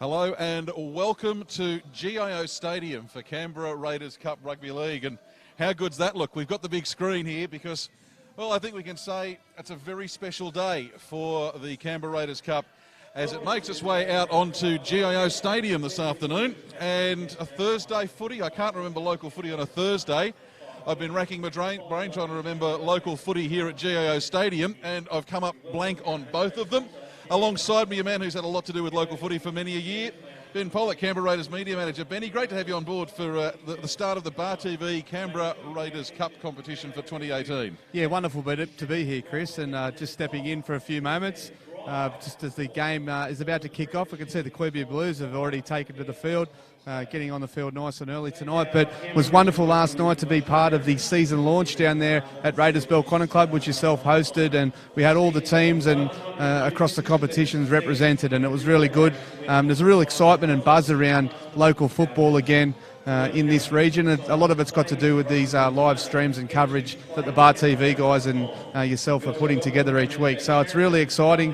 Hello and welcome to GIO Stadium for Canberra Raiders Cup Rugby League. And how good's that look? We've got the big screen here because, well, I think we can say it's a very special day for the Canberra Raiders Cup as it makes its way out onto GIO Stadium this afternoon. And a Thursday footy. I can't remember local footy on a Thursday. I've been racking my brain trying to remember local footy here at GIO Stadium, and I've come up blank on both of them. Alongside me, a man who's had a lot to do with local footy for many a year, Ben Pollock, Canberra Raiders Media Manager. Benny, great to have you on board for the start of the Bar TV Canberra Raiders Cup competition for 2018. Yeah, wonderful to be here, Chris, and just stepping in for a few moments. Just as the game is about to kick off, I can see the Queanbeyan Blues have already taken to the field, getting on the field nice and early tonight. But it was wonderful last night to be part of the season launch down there at Raiders Belconnen Club, which is self-hosted, and we had all the teams and across the competitions represented, and it was really good. There's a real excitement and buzz around local football again in this region. A lot of it's got to do with these live streams and coverage that the Bar TV guys and yourself are putting together each week. So it's really exciting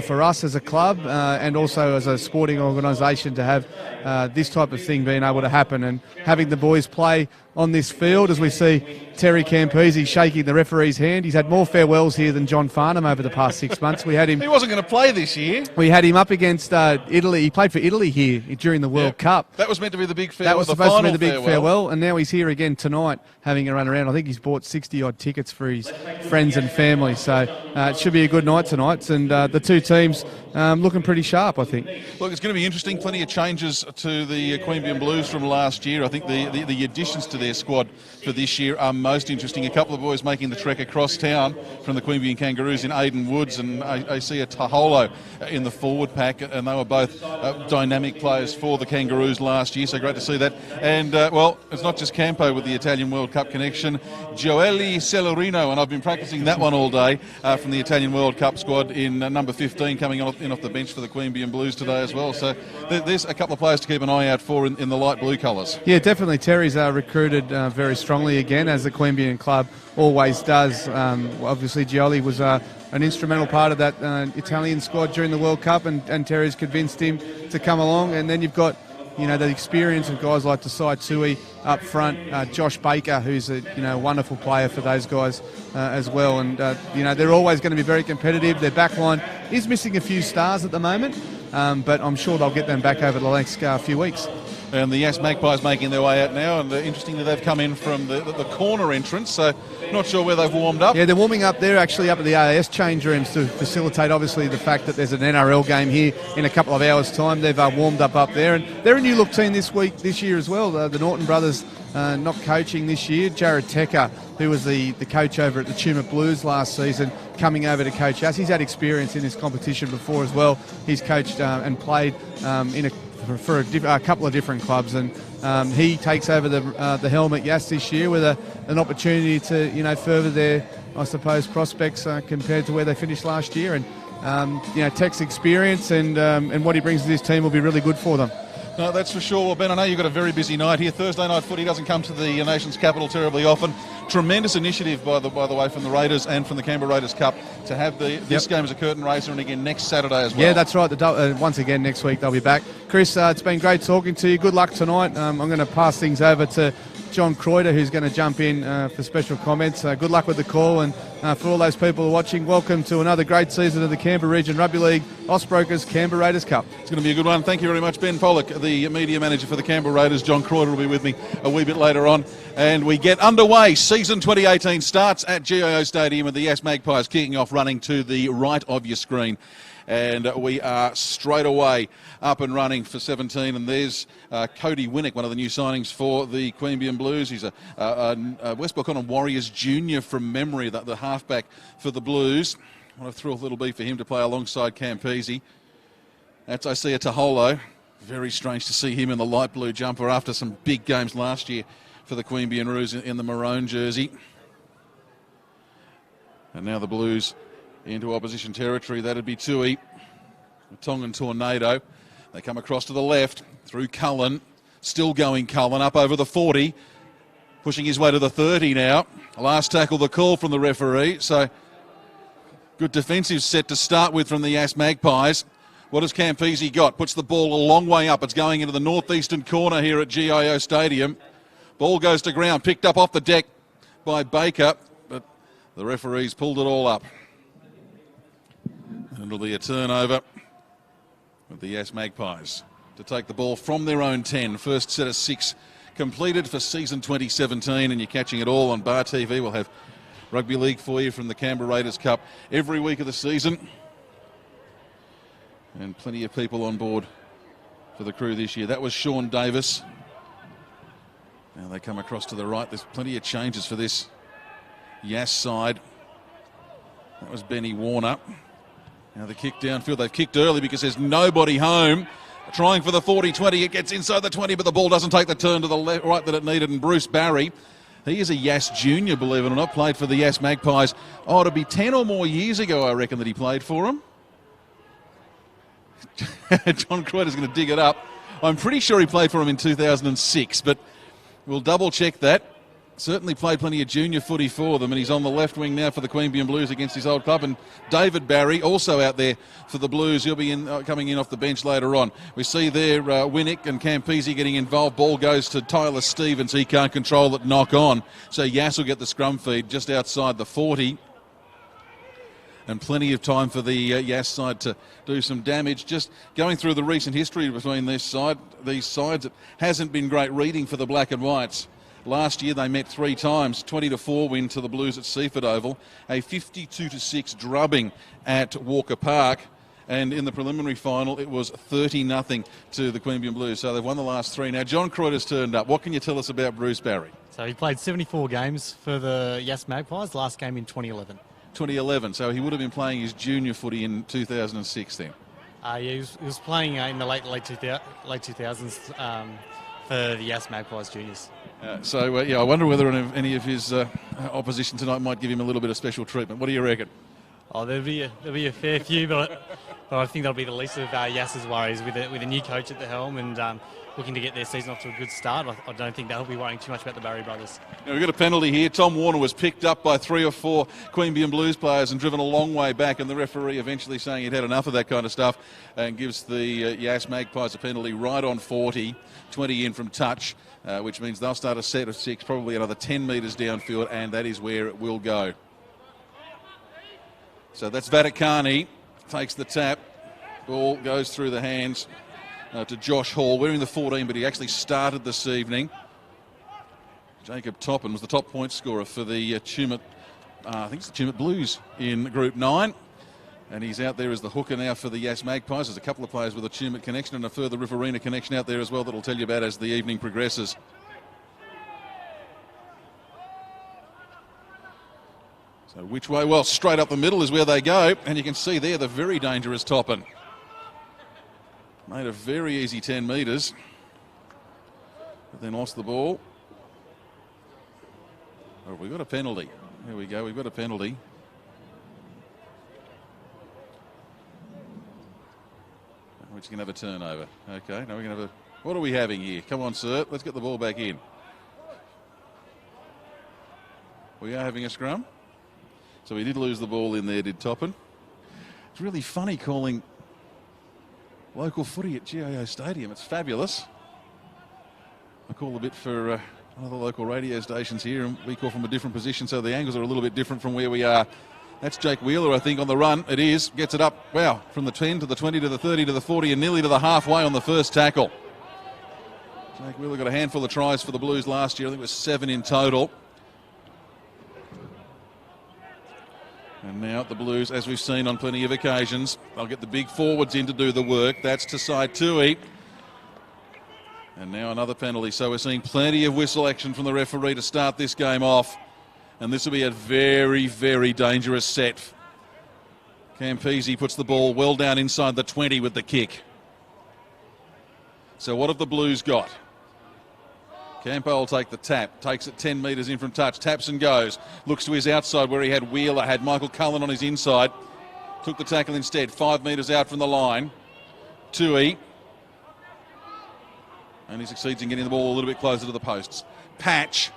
for us as a club and also as a sporting organisation to have this type of thing being able to happen, and having the boys play on this field as we see Terry Campese shaking the referee's hand. He's had more farewells here than John Farnham over the past 6 months. We had him. He wasn't going to play this year. We had him up against Italy. He played for Italy here during the World Cup. That was meant to be the big farewell. That was supposed to be the big farewell, and now he's here again tonight having a run around. I think he's bought 60-odd tickets for his friends and family, so it should be a good night tonight, and the two teams looking pretty sharp, I think. Look, it's going to be interesting. Plenty of changes to the Queanbeyan Blues from last year. I think the additions to their squad for this year are most interesting. A couple of boys making the trek across town from the Queanbeyan Kangaroos in Aidan Woods and I see a Taholo in the forward pack, and they were both dynamic players for the Kangaroos last year, so great to see that. And, well, it's not just Campo with the Italian World Cup connection. Gioeli Celerino, and I've been practicing that one all day from the Italian World Cup squad in number 15 coming off the bench for the Queanbeyan Blues today as well. So there's a couple of players to keep an eye out for in the light blue colours. Yeah, definitely. Terry's recruited very strongly again, as the Queanbeyan club always does. Obviously, Gioli was an instrumental part of that Italian squad during the World Cup, and Terry's convinced him to come along. And then you've got, the experience of guys like Desai Tui up front, Josh Baker, who's a wonderful player for those guys as well. And they're always going to be very competitive. Their back line is missing a few stars at the moment, but I'm sure they'll get them back over the next few weeks. And the Yass Magpies making their way out now, and interestingly they've come in from the corner entrance, so not sure where they've warmed up. Yeah, they're warming up there, actually up at the AIS change rooms to facilitate obviously the fact that there's an NRL game here in a couple of hours' time. They've warmed up there, and they're a new look team this year as well. The Norton brothers not coaching this year. Jared Tecker, who was the coach over at the Tumut Blues last season, coming over to coach us. He's had experience in this competition before as well. He's coached and played for a couple of different clubs, and he takes over the helm at Yass this year with an opportunity to further their, I suppose, prospects compared to where they finished last year. And Tech's experience and what he brings to this team will be really good for them. No, that's for sure. Well, Ben, I know you've got a very busy night here. Thursday night footy doesn't come to the nation's capital terribly often. Tremendous initiative, by the way, from the Raiders and from the Canberra Raiders Cup to have this game as a curtain raiser, and again next Saturday as well. Yeah, that's right. Once again next week they'll be back. Chris, it's been great talking to you. Good luck tonight. I'm going to pass things over to John Croyder, who's going to jump in for special comments. Good luck with the call, and for all those people watching, welcome to another great season of the Canberra Region Rugby League Austbrokers Canberra Raiders Cup. It's going to be a good one. Thank you very much, Ben Pollock, the media manager for the Canberra Raiders. John Croyder will be with me a wee bit later on, and we get underway. Season 2018 starts at GIO Stadium with the Yass Magpies kicking off, running to the right of your screen. And we are straight away up and running for 17, and there's Cody Winnick, one of the new signings for the Queanbeyan Blues. He's a West Belconnen Warriors junior from memory, the halfback for the Blues. What a thrill it'll be for him to play alongside Campese. That's Isaiah Taholo. Very strange to see him in the light blue jumper after some big games last year for the Queanbeyan Roos in the maroon jersey. And now the Blues into opposition territory. That'd be Tui. Tongan Tornado. They come across to the left through Cullen. Still going Cullen up over the 40. Pushing his way to the 30 now. Last tackle, the call from the referee. So good defensive set to start with from the Yass Magpies. What has Campese got? Puts the ball a long way up. It's going into the northeastern corner here at GIO Stadium. Ball goes to ground, picked up off the deck by Baker, but the referees pulled it all up. And it'll be a turnover with the Yass Magpies to take the ball from their own 10. First set of 6 completed for season 2017, and you're catching it all on Bar TV. We'll have rugby league for you from the Canberra Raiders Cup every week of the season. And plenty of people on board for the crew this year. That was Sean Davis. Now they come across to the right. There's plenty of changes for this Yass side. That was Benny Warner. Now the kick downfield. They've kicked early because there's nobody home. Trying for the 40-20. It gets inside the 20, but the ball doesn't take the turn to the left, right that it needed. And Bruce Barry, he is a Yass junior, believe it or not, played for the Yass Magpies. Oh, it'll be 10 or more years ago, I reckon, that he played for them. John Croyder's going to dig it up. I'm pretty sure he played for him in 2006, but we'll double check that. Certainly played plenty of junior footy for them, and he's on the left wing now for the Queanbeyan Blues against his old club. And David Barry also out there for the Blues. He'll be coming in off the bench later on. We see there Winnick and Campese getting involved. Ball goes to Tyler Stevens. He can't control it, knock on. So Yass will get the scrum feed just outside the 40. And plenty of time for the Yass side to do some damage. Just going through the recent history between these sides, it hasn't been great reading for the Black and Whites. Last year they met 3 times, 20-4 win to the Blues at Seaford Oval, a 52-6 drubbing at Walker Park, and in the preliminary final it was 30-0 to the Queanbeyan Blues. So they've won the last 3. Now John Croyder's turned up. What can you tell us about Bruce Barry? So he played 74 games for the Yass Magpies, last game in 2011. 2011, so he would have been playing his junior footy in 2006 then. Yeah, he was playing in the late 2000s for the Yass Magpies juniors. I wonder whether any of his opposition tonight might give him a little bit of special treatment. What do you reckon? Oh, there'll be a fair few, but I think that'll be the least of Yass's worries with a new coach at the helm and looking to get their season off to a good start. I don't think they'll be worrying too much about the Barry brothers. Now we've got a penalty here. Tom Warner was picked up by 3 or 4 Queanbeyan Blues players and driven a long way back, and the referee eventually saying he'd had enough of that kind of stuff and gives the Yass Magpies a penalty right on 40, 20 in from touch, which means they'll start a set of 6, probably another 10 metres downfield, and that is where it will go. So that's Vaticani, takes the tap, ball goes through the hands to Josh Hall, wearing the 14, but he actually started this evening. Jacob Toppin was the top point scorer for the Tumut, I think it's the Tumut Blues in Group 9. And he's out there as the hooker now for the Yass Magpies. There's a couple of players with a Tumut connection and a further Riverina connection out there as well that we'll tell you about as the evening progresses. So which way? Well, straight up the middle is where they go. And you can see there the very dangerous Toppin. Made a very easy 10 metres. But then lost the ball. Oh, we've got a penalty. Here we go, we've got a penalty. We're just going to have a turnover. Okay, now we're going to have a... What are we having here? Come on, sir. Let's get the ball back in. We are having a scrum. So we did lose the ball in there, did Toppin. It's really funny calling local footy at GIO Stadium. It's fabulous. I call a bit for other local radio stations here, and we call from a different position, so the angles are a little bit different from where we are. That's Jake Wheeler, I think, on the run. It is. Gets it up, wow, from the 10 to the 20 to the 30 to the 40 and nearly to the halfway on the first tackle. Jake Wheeler got a handful of tries for the Blues last year. I think it was 7 in total. And now the Blues, as we've seen on plenty of occasions, they'll get the big forwards in to do the work. That's Tasai Tui. And now another penalty. So we're seeing plenty of whistle action from the referee to start this game off. And this will be a very, very dangerous set. Campese puts the ball well down inside the 20 with the kick. So what have the Blues got? Campo will take the tap, takes it 10 metres in from touch, taps and goes, looks to his outside where he had Wheeler, had Michael Cullen on his inside, took the tackle instead, 5 metres out from the line, Tui, and he succeeds in getting the ball a little bit closer to the posts. Patch,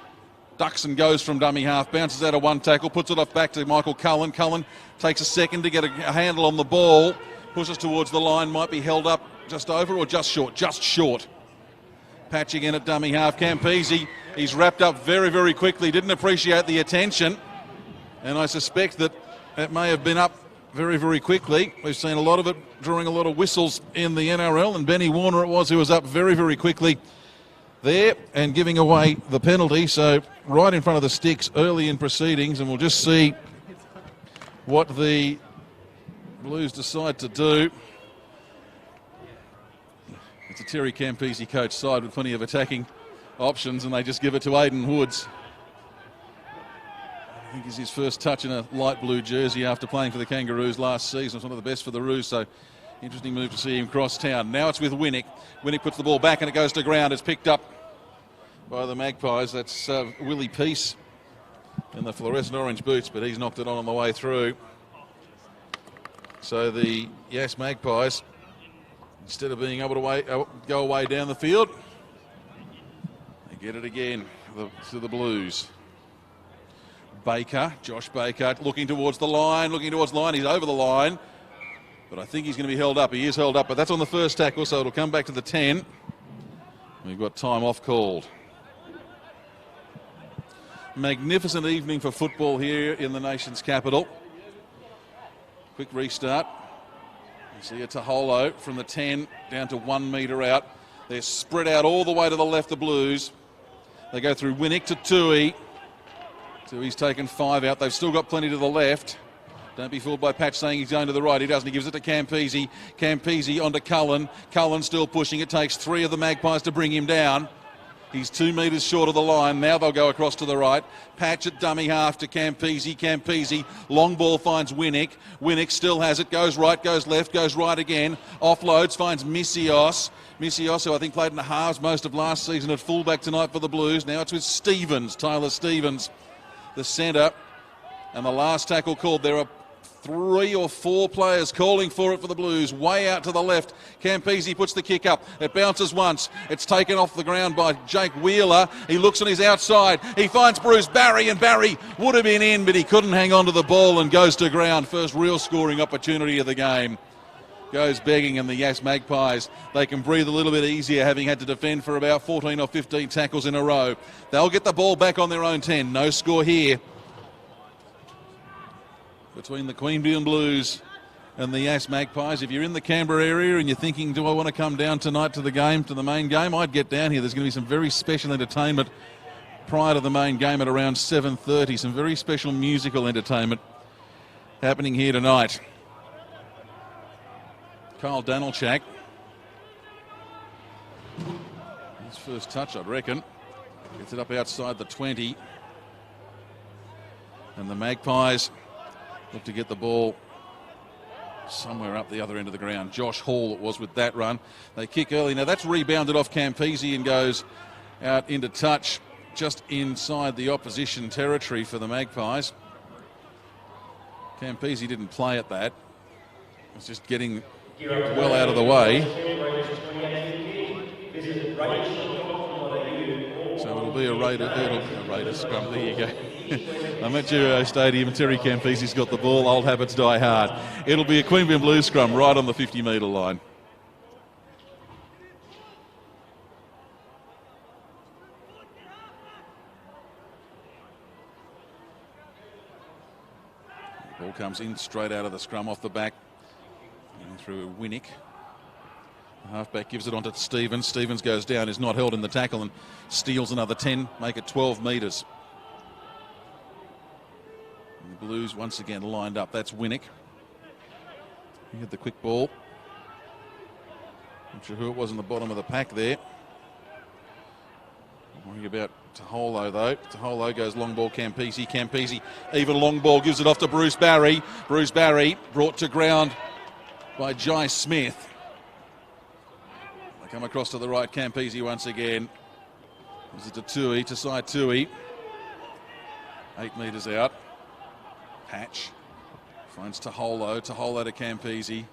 ducks and goes from dummy half, bounces out of one tackle, puts it off back to Michael Cullen. Cullen takes a second to get a handle on the ball, Pushes towards the line, might be held up just over or just short, just short. Patching in at dummy half, Campese, he's wrapped up very, very quickly, didn't appreciate the attention, and I suspect that it may have been up very, very quickly. We've seen a lot of it drawing a lot of whistles in the NRL, and Benny Warner it was who was up very, very quickly there and giving away the penalty, so right in front of the sticks early in proceedings, and we'll just see what the Blues decide to do. It's a Terry Campese coach side with plenty of attacking options, and they just give it to Aidan Woods. I think it's his first touch in a light blue jersey after playing for the Kangaroos last season. It's one of the best for the Roos, so interesting move to see him cross town. Now it's with Winnick. Winnick puts the ball back and it goes to ground. It's picked up by the Magpies. That's Willie Peace in the fluorescent orange boots, but he's knocked it on the way through. So the Yass Magpies, instead of being able to go away down the field, they get it again to the Blues. Baker, Josh Baker, looking towards the line, he's over the line, but I think he's going to be held up. He is held up, but that's on the first tackle, so it'll come back to the 10. We've got time off called. Magnificent evening for football here in the nation's capital. Quick restart. You see a Taholo from the 10 down to 1 metre out. They're spread out all the way to the left, the Blues. They go through Winnick to Tui. Tui's taken 5 out. They've still got plenty to the left. Don't be fooled by Patch saying he's going to the right. He doesn't. He gives it to Campese. Campese onto Cullen. Cullen still pushing. It takes 3 of the Magpies to bring him down. He's 2 metres short of the line. Now they'll go across to the right. Patch at dummy half to Campese. Campese. Long ball finds Winnick. Winnick still has it. Goes right, goes left, goes right again. Offloads, finds Missios. Missios, who I think played in the halves most of last season at fullback tonight for the Blues. Now it's with Stevens, Tyler Stevens, the centre. And the last tackle called. There are 3 or 4 players calling for it for the Blues. Way out to the left. Campese puts the kick up. It bounces once. It's taken off the ground by Jake Wheeler. He looks on his outside. He finds Bruce Barry, and Barry would have been in, but he couldn't hang on to the ball and goes to ground. First real scoring opportunity of the game. Goes begging, and the Yass Magpies, they can breathe a little bit easier, having had to defend for about 14 or 15 tackles in a row. They'll get the ball back on their own 10. No score here between the Queanbeyan Blues and the Yass Magpies. If you're in the Canberra area and you're thinking, do I want to come down tonight to the game, to the main game, I'd get down here. There's going to be some very special entertainment prior to the main game at around 7:30. Some very special musical entertainment happening here tonight. Kyle Danilchak. His first touch, I'd reckon. Gets it up outside the 20. And the Magpies look to get the ball somewhere up the other end of the ground. Josh Hall it was with that run. They kick early. Now that's rebounded off Campese and goes out into touch just inside the opposition territory for the Magpies. Campese didn't play at that. It's just getting well out of the way. So it'll be a Raiders scrum. There you go. I'm at Giro Stadium. Terry Campese's got the ball. Old habits die hard. It'll be a Queanbeyan Blues scrum right on the 50-metre line. Ball comes in straight out of the scrum off the back. And through Winnick. The halfback gives it on to Stevens. Stevens goes down, is not held in the tackle and steals another 10, make it 12 metres. And the Blues once again lined up. That's Winnick. He had the quick ball. Not sure who it was in the bottom of the pack there. Worrying about Taholo though. Taholo goes long ball, Campese. Campese, even long ball, gives it off to Bruce Barry. Bruce Barry brought to ground by Jai Smith. They come across to the right, Campese once again. Gives it to Tui, to Sai Tui. 8 metres out. Patch finds Taholo to Campese.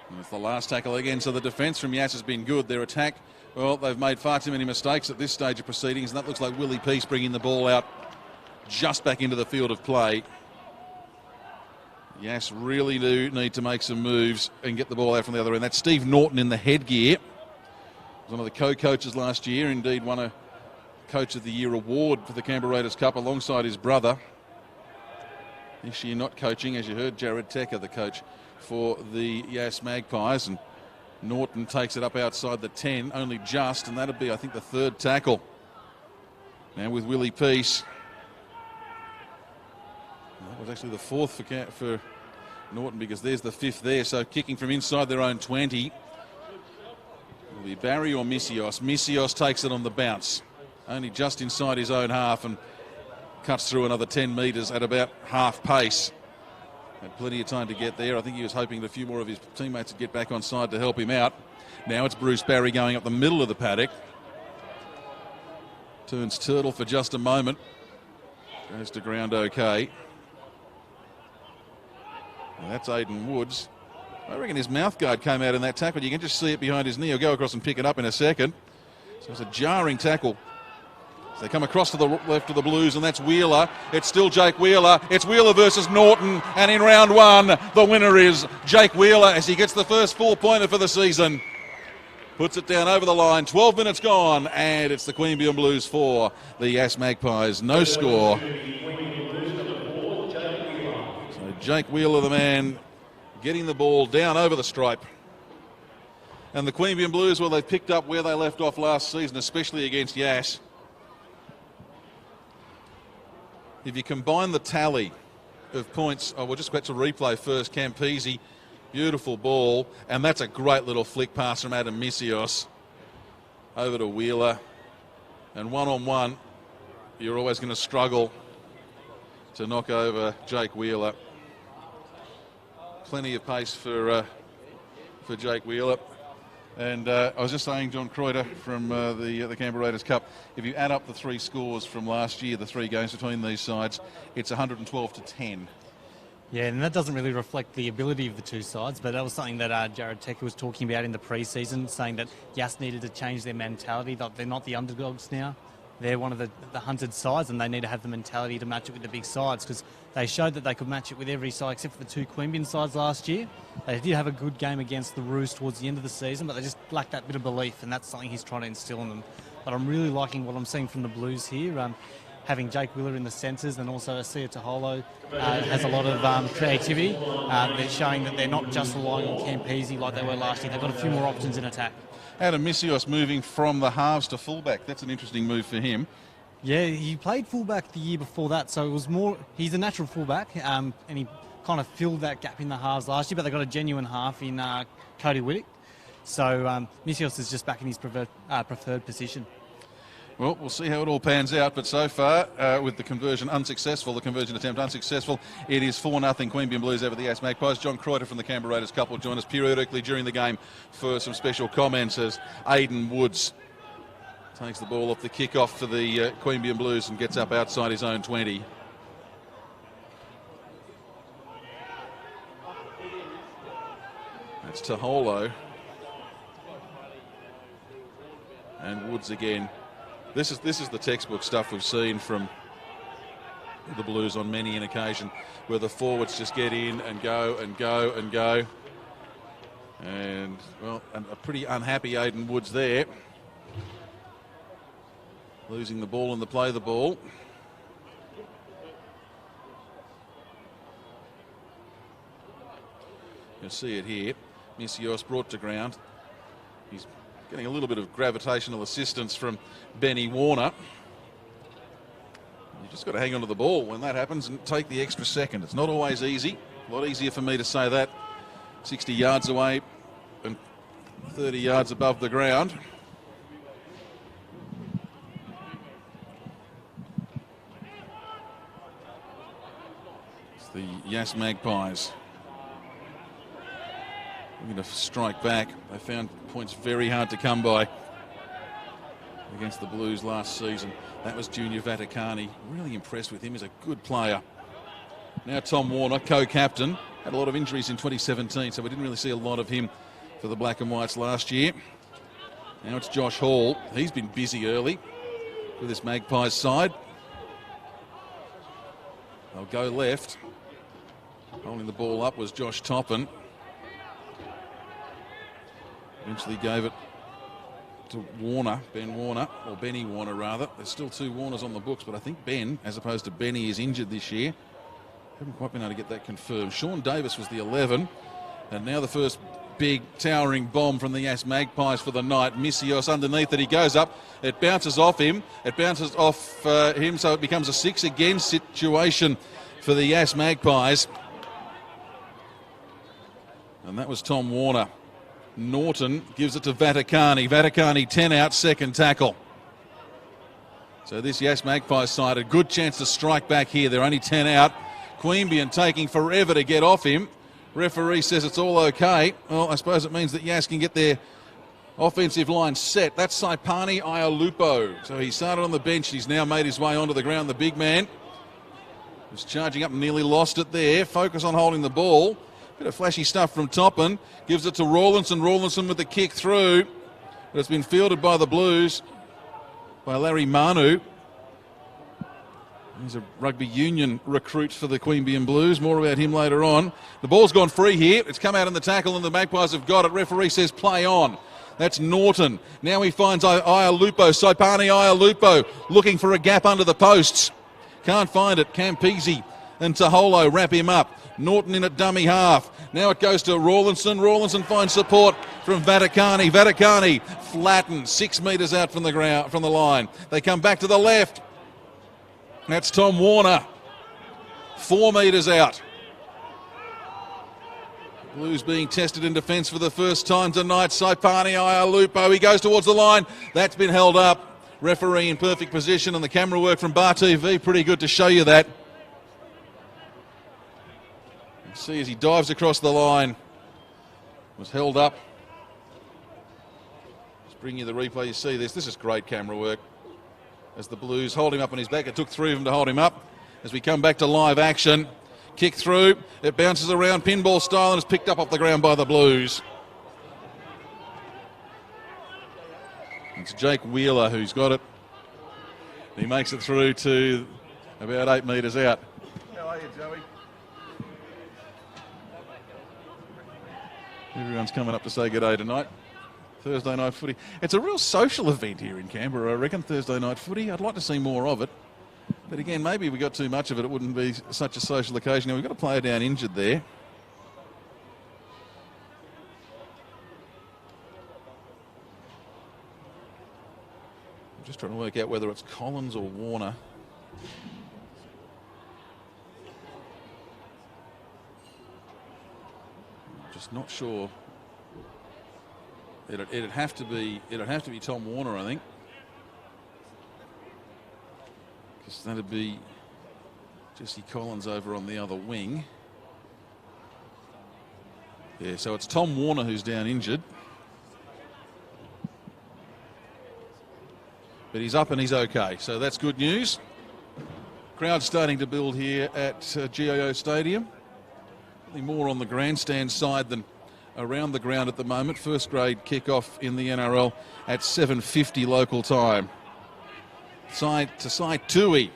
And it's the last tackle again, so the defence from Yass has been good. Their attack, well, they've made far too many mistakes at this stage of proceedings, and that looks like Willie Peace bringing the ball out just back into the field of play. Yass really do need to make some moves and get the ball out from the other end. That's Steve Norton in the headgear. He was one of the co-coaches last year, indeed won a Coach of the Year award for the Canberra Raiders Cup alongside his brother. This year not coaching, as you heard, Jared Tecker, the coach for the Yass Magpies. And Norton takes it up outside the 10, only just, and that'll be, I think, the third tackle. Now with Willie Peace. That was actually the fourth for Norton, because there's the fifth there. So kicking from inside their own 20. Will be Barry or Misios? Misios takes it on the bounce. Only just inside his own half and cuts through another 10 metres at about half pace. Had plenty of time to get there. I think he was hoping that a few more of his teammates would get back on side to help him out. Now it's Bruce Barry going up the middle of the paddock. Turns turtle for just a moment. Goes to ground okay. And that's Aidan Woods. I reckon his mouth guard came out in that tackle. You can just see it behind his knee. He'll go across and pick it up in a second. So it's a jarring tackle. So they come across to the left of the Blues, and that's Wheeler. It's still Jake Wheeler. It's Wheeler versus Norton, and in round one, the winner is Jake Wheeler as he gets the first 4-pointer for the season. Puts it down over the line. 12 minutes gone, and it's the Queanbeyan Blues 4, the Yass Magpies. No score. So Jake Wheeler, the man, getting the ball down over the stripe. And the Queanbeyan Blues, well, they've picked up where they left off last season, especially against Yass. If you combine the tally of points, we'll just go to replay first. Campese, beautiful ball, and that's a great little flick pass from Adam Misios over to Wheeler. And one-on-one, you're always going to struggle to knock over Jake Wheeler. Plenty of pace for Jake Wheeler. And I was just saying, John Croyder from the Canberra Raiders Cup, if you add up the three scores from last year, the three games between these sides, it's 112-10. Yeah, and that doesn't really reflect the ability of the two sides, but that was something that Jared Tecker was talking about in the pre-season, saying that Yass needed to change their mentality, that they're not the underdogs now. They're one of the hunted sides, and they need to have the mentality to match it with the big sides, because they showed that they could match it with every side except for the two Queanbeyan sides last year. They did have a good game against the Roos towards the end of the season, but they just lacked that bit of belief, and that's something he's trying to instill in them. But I'm really liking what I'm seeing from the Blues here. Having Jake Wheeler in the centres, and also Asia Taholo has a lot of creativity. They're showing that they're not just relying on Campese like they were last year. They've got a few more options in attack. Adam Misios moving from the halves to fullback. That's an interesting move for him. Yeah, he played fullback the year before that, so it was more. He's a natural fullback, and he kind of filled that gap in the halves last year. But they got a genuine half in Cody Whittick, so Misios is just back in his preferred position. Well, we'll see how it all pans out, but so far, with the conversion attempt unsuccessful, it is 4-0 Queanbeyan Blues over the Yass Magpies. John Croyder from the Canberra Raiders Cup will join us periodically during the game for some special comments as Aidan Woods takes the ball off the kick-off for the Queanbeyan Blues and gets up outside his own 20. That's Taholo. And Woods again. This is the textbook stuff we've seen from the Blues on many an occasion, where the forwards just get in and go and go and go. And, well, a pretty unhappy Aidan Woods there. Losing the ball and the play the ball. You'll see it here. Misios brought to ground. He's getting a little bit of gravitational assistance from Benny Warner. You've just got to hang on to the ball when that happens and take the extra second. It's not always easy. A lot easier for me to say that 60 yards away and 30 yards above the ground. It's the Yass Magpies. We're going to strike back. They found points very hard to come by against the Blues last season. That was Junior Vaticani. Really impressed with him. He's a good player. Now Tom Warner, co-captain. Had a lot of injuries in 2017, so we didn't really see a lot of him for the Black and Whites last year. Now it's Josh Hall. He's been busy early with this Magpies side. They'll go left. Holding the ball up was Josh Toppin. Eventually gave it to Warner, Benny Warner rather. There's still 2 Warners on the books, but I think Ben, as opposed to Benny, is injured this year. Haven't quite been able to get that confirmed. Sean Davis was the 11, and now the first big towering bomb from the Yass Magpies for the night. Misios underneath it, he goes up, it bounces off him, so it becomes a 6 again situation for the Yass Magpies. And that was Tom Warner. Norton gives it to Vaticani. Vaticani 10 out, second tackle. So this Yass Magpies side, a good chance to strike back here. They're only 10 out. Queanbeyan taking forever to get off him. Referee says it's all okay. Well, I suppose it means that Yass can get their offensive line set. That's Saipani Ialupo. So he started on the bench. He's now made his way onto the ground. The big man was charging up and nearly lost it there. Focus on holding the ball. Bit of flashy stuff from Toppin. Gives it to Rawlinson. Rawlinson with the kick through. But it's been fielded by the Blues, by Larry Manu. He's a rugby union recruit for the Queanbeyan Blues. More about him later on. The ball's gone free here. It's come out in the tackle and the Magpies have got it. Referee says play on. That's Norton. Now he finds Ialupo. Saipani Ialupo looking for a gap under the posts. Can't find it. Campese and Taholo wrap him up. Norton in at dummy half. Now it goes to Rawlinson. Rawlinson finds support from Vaticani. Vaticani flattened 6 metres out from the ground, from the line. They come back to the left. That's Tom Warner. 4 metres out. Blues being tested in defence for the first time tonight. Saipani Ialupo. He goes towards the line. That's been held up. Referee in perfect position, and the camera work from Bar TV pretty good to show you that. See as he dives across the line, was held up. Just bring you the replay. You see this. This is great camera work. As the Blues hold him up on his back. It took 3 of them to hold him up. As we come back to live action, kick through. It bounces around pinball style and is picked up off the ground by the Blues. It's Jake Wheeler who's got it. He makes it through to about 8 metres out. How are you, Joey? Everyone's coming up to say good day tonight. Thursday night footy. It's a real social event here in Canberra, I reckon, Thursday night footy. I'd like to see more of it. But again, maybe if we got too much of it, it wouldn't be such a social occasion. Now, we've got a player down injured there. I'm just trying to work out whether it's Collins or Warner. Just not sure. It'd have to be Tom Warner, I think, because that'd be Jesse Collins over on the other wing. Yeah, so it's Tom Warner who's down injured, but he's up and he's okay, so that's good news. Crowd starting to build here at GIO Stadium. More on the grandstand side than around the ground at the moment. First grade kickoff in the NRL at 7:50 local time. Side to side Tui.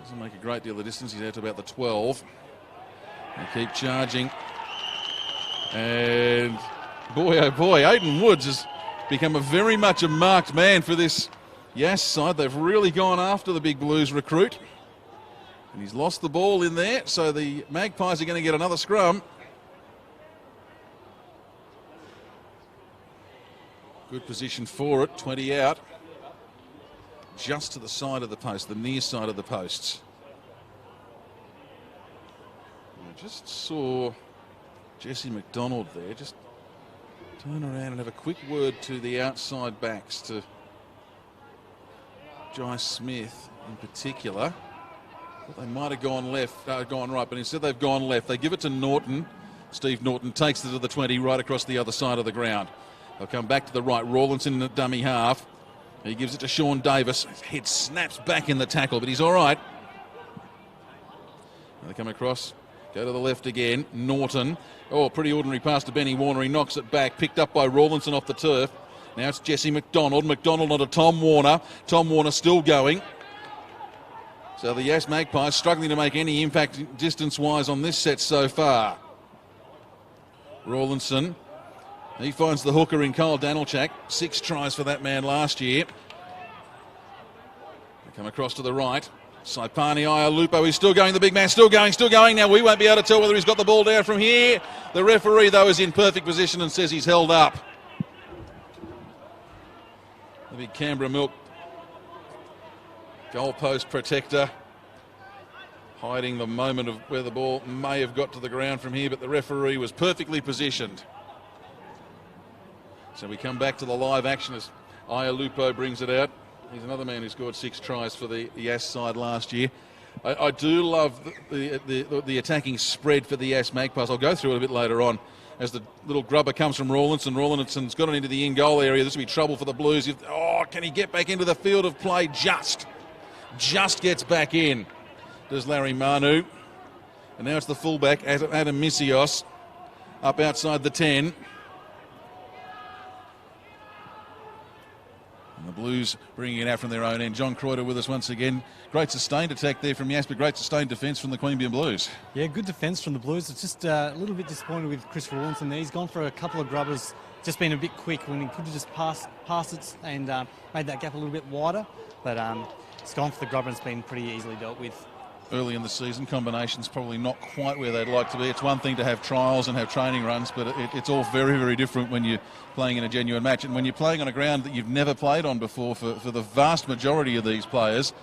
Doesn't make a great deal of distance. He's out to about the 12. They keep charging. And boy, oh boy, Aidan Woods has become very much a marked man for this Yass side. They've really gone after the big Blues recruit. And he's lost the ball in there, so the Magpies are going to get another scrum. Good position for it, 20 out. Just to the side of the post, the near side of the posts. I just saw Jesse McDonald there. Just turn around and have a quick word to the outside backs, to Jai Smith in particular. They might have gone left, gone right, but instead they've gone left. They give it to Norton. Steve Norton takes it to the 20 right across the other side of the ground. They'll come back to the right. Rawlinson in the dummy half. He gives it to Sean Davis. His head snaps back in the tackle, but he's all right. They come across, go to the left again. Norton. Oh, pretty ordinary pass to Benny Warner. He knocks it back, picked up by Rawlinson off the turf. Now it's Jesse McDonald. McDonald onto Tom Warner. Tom Warner still going. So the Yass Magpies struggling to make any impact distance-wise on this set so far. Rawlinson, he finds the hooker in Kyle Danilchak. 6 tries for that man last year. They come across to the right. Saipani Ialupo, he's still going, the big man, still going. Now we won't be able to tell whether he's got the ball down from here. The referee, though, is in perfect position and says he's held up. The big Canberra Milk goalpost protector, hiding the moment of where the ball may have got to the ground from here, but the referee was perfectly positioned. So we come back to the live action as Ialupo brings it out. He's another man who scored 6 tries for the Yass side last year. I do love the attacking spread for the Yass Magpies. I'll go through it a bit later on as the little grubber comes from Rawlinson. Rawlinson's got it into the in-goal area. This will be trouble for the Blues. Can he get back into the field of play? Just gets back in. Does Larry Manu. And now it's the fullback, Adam Misios, up outside the 10. And the Blues bringing it out from their own end. John Croyder with us once again. Great sustained attack there from Yass, but great sustained defence from the Queanbeyan Blues. Yeah, good defence from the Blues. It's just a little bit disappointed with Chris Rawlinson there. He's gone for a couple of grubbers, just been a bit quick when he could have just passed it and made that gap a little bit wider. But he's gone for the grubber and it's been pretty easily dealt with. Early in the season, combinations probably not quite where they'd like to be. It's one thing to have trials and have training runs, but it's all very, very different when you're playing in a genuine match. And when you're playing on a ground that you've never played on before, for the vast majority of these players,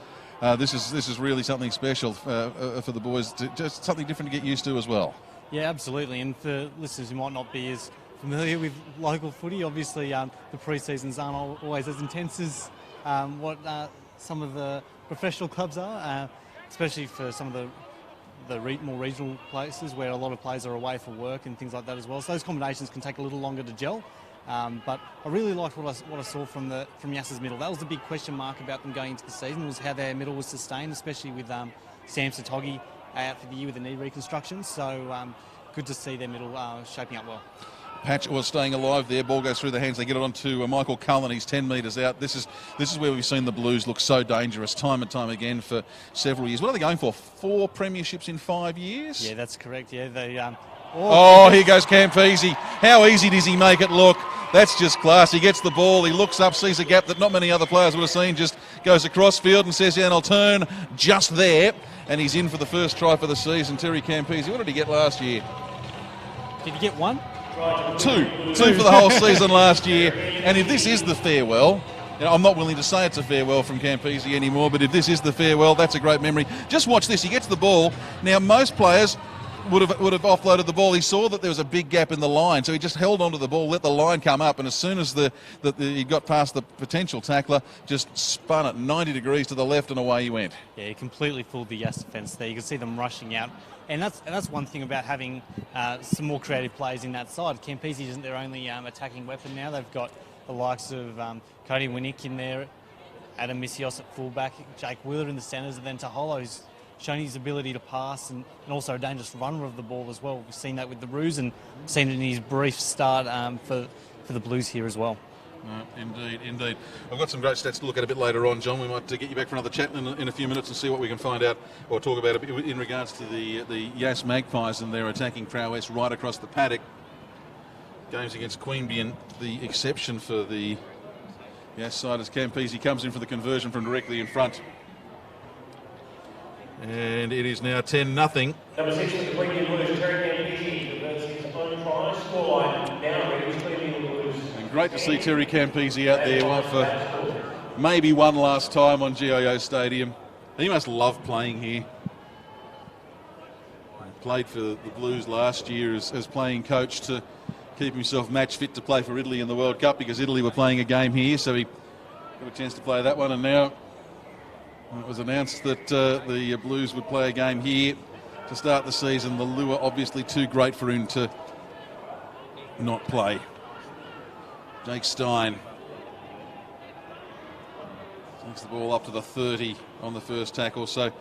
this is really something special for the boys, just something different to get used to as well. Yeah, absolutely. And for listeners who might not be as familiar with local footy, obviously the pre-seasons aren't always as intense as what some of the professional clubs are. Especially for some of the more regional places where a lot of players are away for work and things like that as well. So those combinations can take a little longer to gel. But I really liked what I saw from Yass's middle. That was the big question mark about them going into the season, was how their middle was sustained, especially with Sam Satogi out for the year with the knee reconstruction. So good to see their middle shaping up well. Patch was staying alive there. Ball goes through the hands. They get it on to Michael Cullen. He's 10 metres out. This is where we've seen the Blues look so dangerous time and time again for several years. What are they going for? 4 premierships in 5 years? Yeah, that's correct. Yeah, they. Here goes Campese. How easy does he make it look? That's just class. He gets the ball. He looks up, sees a gap that not many other players would have seen. Just goes across field and says, "Yeah, and I'll turn just there." And he's in for the first try for the season. Terry Campese. What did he get last year? Did he get 1? Two for the whole season last year. And if this is the farewell, I'm not willing to say it's a farewell from Campese anymore, but if this is the farewell, that's a great memory. Just watch this. He gets the ball. Now, most players would have offloaded the ball. He saw that there was a big gap in the line, so he just held onto the ball, let the line come up, and as soon as he got past the potential tackler, just spun it 90 degrees to the left and away he went. Yeah, he completely fooled the Yass defence there. You can see them rushing out. And that's one thing about having some more creative players in that side. Campese isn't their only attacking weapon now. They've got the likes of Cody Winnick in there, Adam Misios at fullback, Jake Wheeler in the centres, and then Taholo's shown his ability to pass and also a dangerous runner of the ball as well. We've seen that with the Roos and seen it in his brief start for the Blues here as well. Indeed. I've got some great stats to look at a bit later on, John. We might get you back for another chat in a few minutes and see what we can find out or talk about in regards to the Yass Magpies and their attacking prowess right across the paddock. Games against Queanbeyan, the exception for the Yass side as Campese comes in for the conversion from directly in front. And it is now 10-0. Number 6 is the Queanbeyan Blues, Terry Campese, versus his own try. Scoreline now ready to Queanbeyan Blues. And great to see Terry Campese out there for maybe one last time on GIO Stadium. He must love playing here. He played for the Blues last year as playing coach to keep himself match fit to play for Italy in the World Cup because Italy were playing a game here, so he got a chance to play that one. And now it was announced that the Blues would play a game here to start the season. The lure obviously too great for him to not play. Jake Stein takes the ball up to the 30 on the first tackle. So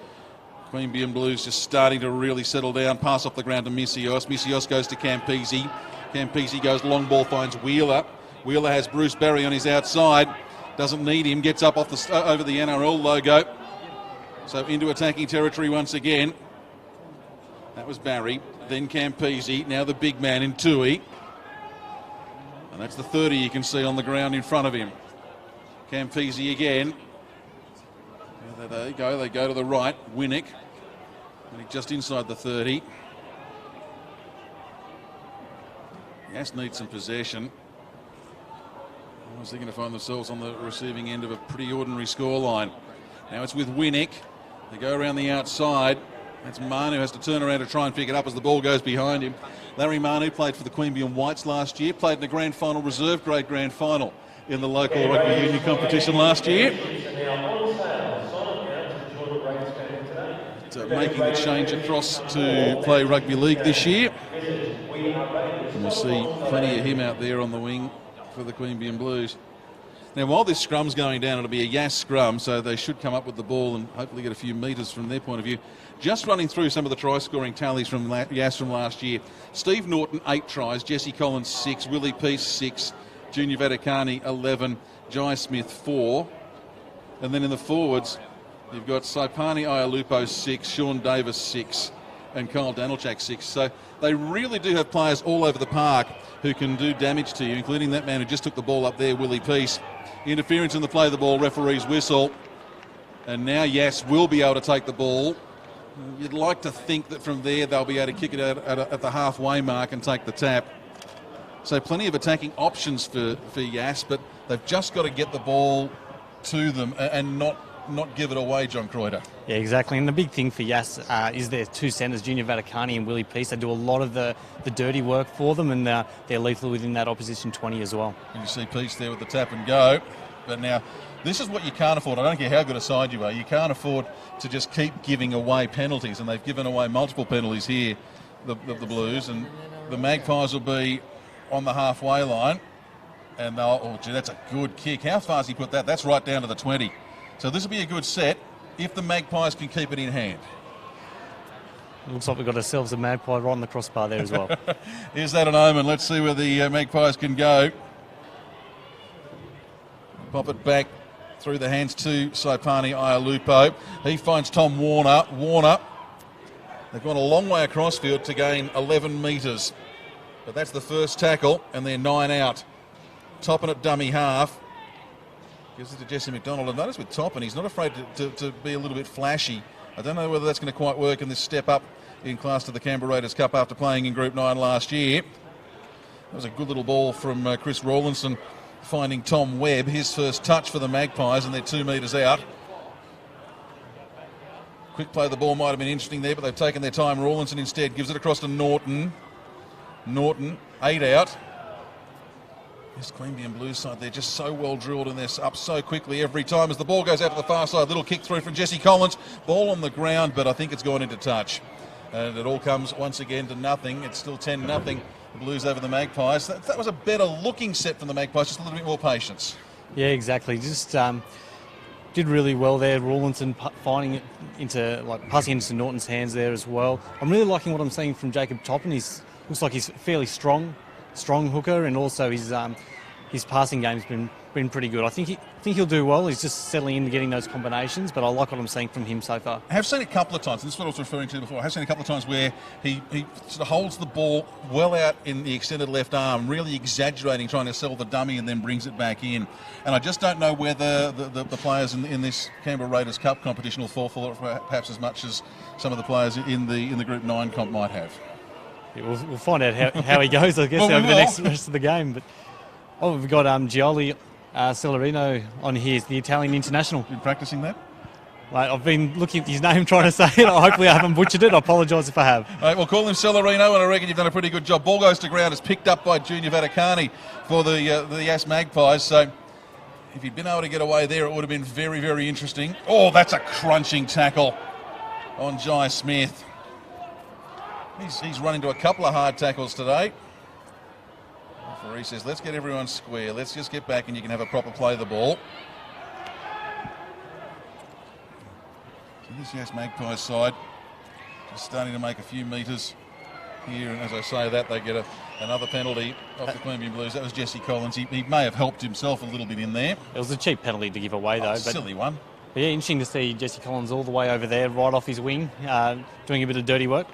Queanbeyan Blues just starting to really settle down. Pass off the ground to Misios. Misios goes to Campese. Campese goes long ball, finds Wheeler. Wheeler has Bruce Barry on his outside. Doesn't need him. Gets up off over the NRL logo. So into attacking territory once again. That was Barry, then Campese, now the big man in Tui. And that's the 30 you can see on the ground in front of him. Campese again. There they go to the right. Winnick, just inside the 30. Yass needs some possession. I was thinking to find themselves on the receiving end of a pretty ordinary scoreline. Now it's with Winnick. They go around the outside. That's Manu has to turn around to try and pick it up as the ball goes behind him. Larry Manu played for the Queanbeyan Whites last year, played in the grand final, reserve grade grand final in the local rugby union competition last year. Making the change across to play rugby league this year. And we'll see plenty of him out there on the wing for the Queanbeyan Blues. Now, while this scrum's going down, it'll be a Yass scrum, so they should come up with the ball and hopefully get a few metres from their point of view. Just running through some of the try-scoring tallies from Yass from last year. Steve Norton, 8 tries. Jesse Collins, 6. Willie Peace, 6. Junior Vaticani, 11. Jai Smith, 4. And then in the forwards, you've got Saipani Ialupo, 6. Sean Davis, 6. And Kyle Danilchak, 6. So they really do have players all over the park who can do damage to you, including that man who just took the ball up there, Willie Peace. Interference in the play of the ball, referee's whistle. And now Yass will be able to take the ball. You'd like to think that from there they'll be able to kick it out at the halfway mark and take the tap. So plenty of attacking options for Yass, but they've just got to get the ball to them and not give it away, John Croyder. Yeah, exactly. And the big thing for Yass is their 2 centres, Junior Vaticani and Willie Peace. They do a lot of the dirty work for them, and they're lethal within that opposition 20 as well. And you see Peace there with the tap and go. But now, this is what you can't afford. I don't care how good a side you are. You can't afford to just keep giving away penalties, and they've given away multiple penalties here, the Blues. And the Magpies will be on the halfway line. And they'll, oh, gee, that's a good kick. How far has he put that? That's right down to the 20. So this will be a good set if the Magpies can keep it in hand. Looks like we've got ourselves a Magpie right on the crossbar there as well. Is that an omen? Let's see where the Magpies can go. Pop it back through the hands to Saipani Ialupo. He finds Tom Warner. They've gone a long way across field to gain 11 metres. But that's the first tackle, and they're 9 out. Topping at dummy half. Gives it to Jesse McDonald. And notice with Toppin, he's not afraid to be a little bit flashy. I don't know whether that's going to quite work in this step up in class to the Canberra Raiders Cup after playing in Group 9 last year. That was a good little ball from Chris Rawlinson, finding Tom Webb, his first touch for the Magpies, and they're 2 metres out. Quick play of the ball might have been interesting there, but they've taken their time. Rawlinson instead gives it across to Norton. Norton, 8 out. This Queanbeyan Blues side, they're just so well drilled and they're up so quickly every time. As the ball goes out to the far side, little kick through from Jesse Collins. Ball on the ground, but I think it's gone into touch. And it all comes once again to nothing. It's still 10-0. The Blues over the Magpies. That was a better looking set from the Magpies, just a little bit more patience. Yeah, exactly. Just did really well there. Rawlinson finding it passing into Norton's hands there as well. I'm really liking what I'm seeing from Jacob Toppin. Looks like he's fairly strong hooker, and also his passing game's been pretty good. I think he'll do well. He's just settling into getting those combinations, but I like what I'm seeing from him so far. I have seen a couple of times, and this is what I was referring to before, I have seen a couple of times where he sort of holds the ball well out in the extended left arm, really exaggerating, trying to sell the dummy, and then brings it back in. And I just don't know whether the players in this Canberra Raiders Cup competition will fall for it perhaps as much as some of the players in the Group 9 comp might have. Yeah, we'll find out how he goes, I guess, over the rest of the game. But we've got Gioli Celerino on here, the Italian international. Been practicing that? Like, I've been looking at his name trying to say it. Hopefully I haven't butchered it. I apologise if I have. All right, we'll call him Celerino, and I reckon you've done a pretty good job. Ball goes to ground. It's picked up by Junior Vaticani for the Yass Magpies. So if he'd been able to get away there, it would have been very, very interesting. Oh, that's a crunching tackle on Jai Smith. He's run into a couple of hard tackles today. Referee says, let's get everyone square. Let's just get back and you can have a proper play of the ball. So this Yass Magpies side just starting to make a few metres here. And as I say that, they get another penalty off the Queanbeyan Blues. That was Jesse Collins. He may have helped himself a little bit in there. It was a cheap penalty to give away, though. Silly one. But yeah, interesting to see Jesse Collins all the way over there, right off his wing, doing a bit of dirty work.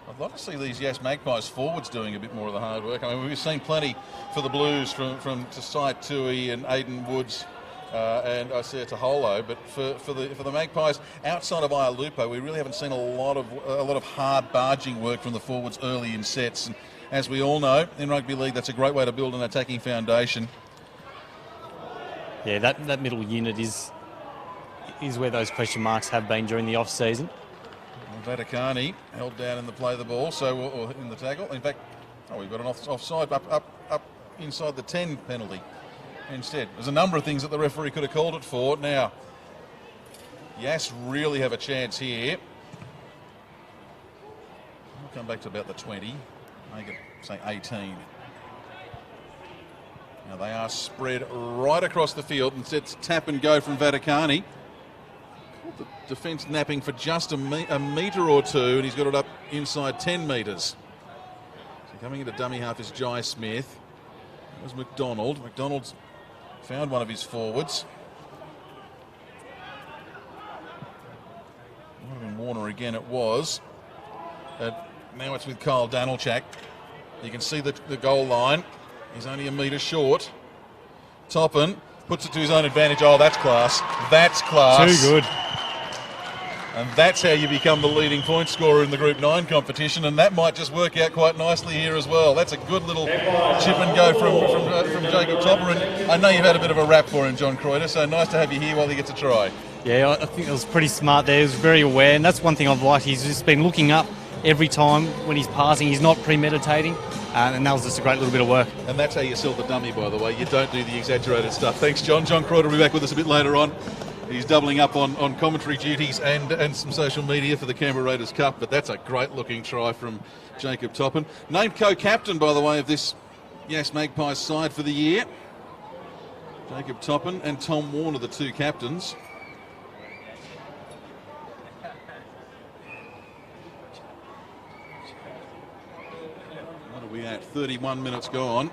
I'd love to see these Yass Magpies forwards doing a bit more of the hard work. I mean, we've seen plenty for the Blues from Tasai Tui and Aidan Woods and Isaiah Taholo, but for the Magpies outside of Ialupo, we really haven't seen a lot of hard barging work from the forwards early in sets. And as we all know, in rugby league, that's a great way to build an attacking foundation. Yeah, that middle unit is where those question marks have been during the off season. Vaticani held down in the play of the ball, or in the tackle. In fact, we've got an offside up inside the 10 penalty instead. There's a number of things that the referee could have called it for. Now, Yass really have a chance here. We'll come back to about the 20, make it, say, 18. Now they are spread right across the field, and it's tap and go from Vaticani. The defence napping for just a metre or two, and he's got it up inside 10 metres. So coming into dummy half is Jai Smith. That was McDonald. McDonald's found one of his forwards. Might have been Warner again, it was. Now it's with Kyle Danilchak. You can see the goal line. He's only a metre short. Toppin puts it to his own advantage. Oh, that's class. That's class. Too good. And that's how you become the leading point scorer in the Group 9 competition, and that might just work out quite nicely here as well. That's a good little chip and go from Jacob Topper, and I know you've had a bit of a rap for him, John Croyder, so nice to have you here while he gets a try. Yeah, I think it was pretty smart there. He was very aware, and that's one thing I've liked. He's just been looking up every time when he's passing. He's not premeditating, and that was just a great little bit of work. And that's how you sell the dummy, by the way. You don't do the exaggerated stuff. Thanks, John. John Croyder will be back with us a bit later on. He's doubling up on commentary duties and some social media for the Canberra Raiders Cup, but that's a great-looking try from Jacob Toppin. Named co-captain, by the way, of this Yass Magpies side for the year. Jacob Toppin and Tom Warner, the two captains. What are we at? 31 minutes gone.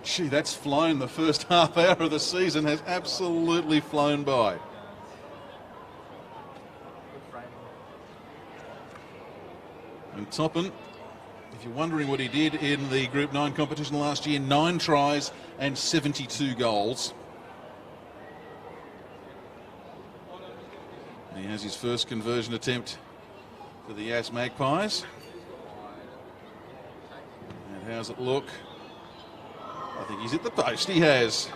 Gee, that's flown. The first half hour of the season has absolutely flown by. And Toppin, if you're wondering what he did in the Group 9 competition last year, 9 tries and 72 goals. He has his first conversion attempt for the Yass Magpies. And how's it look? I think he's hit the post. He has.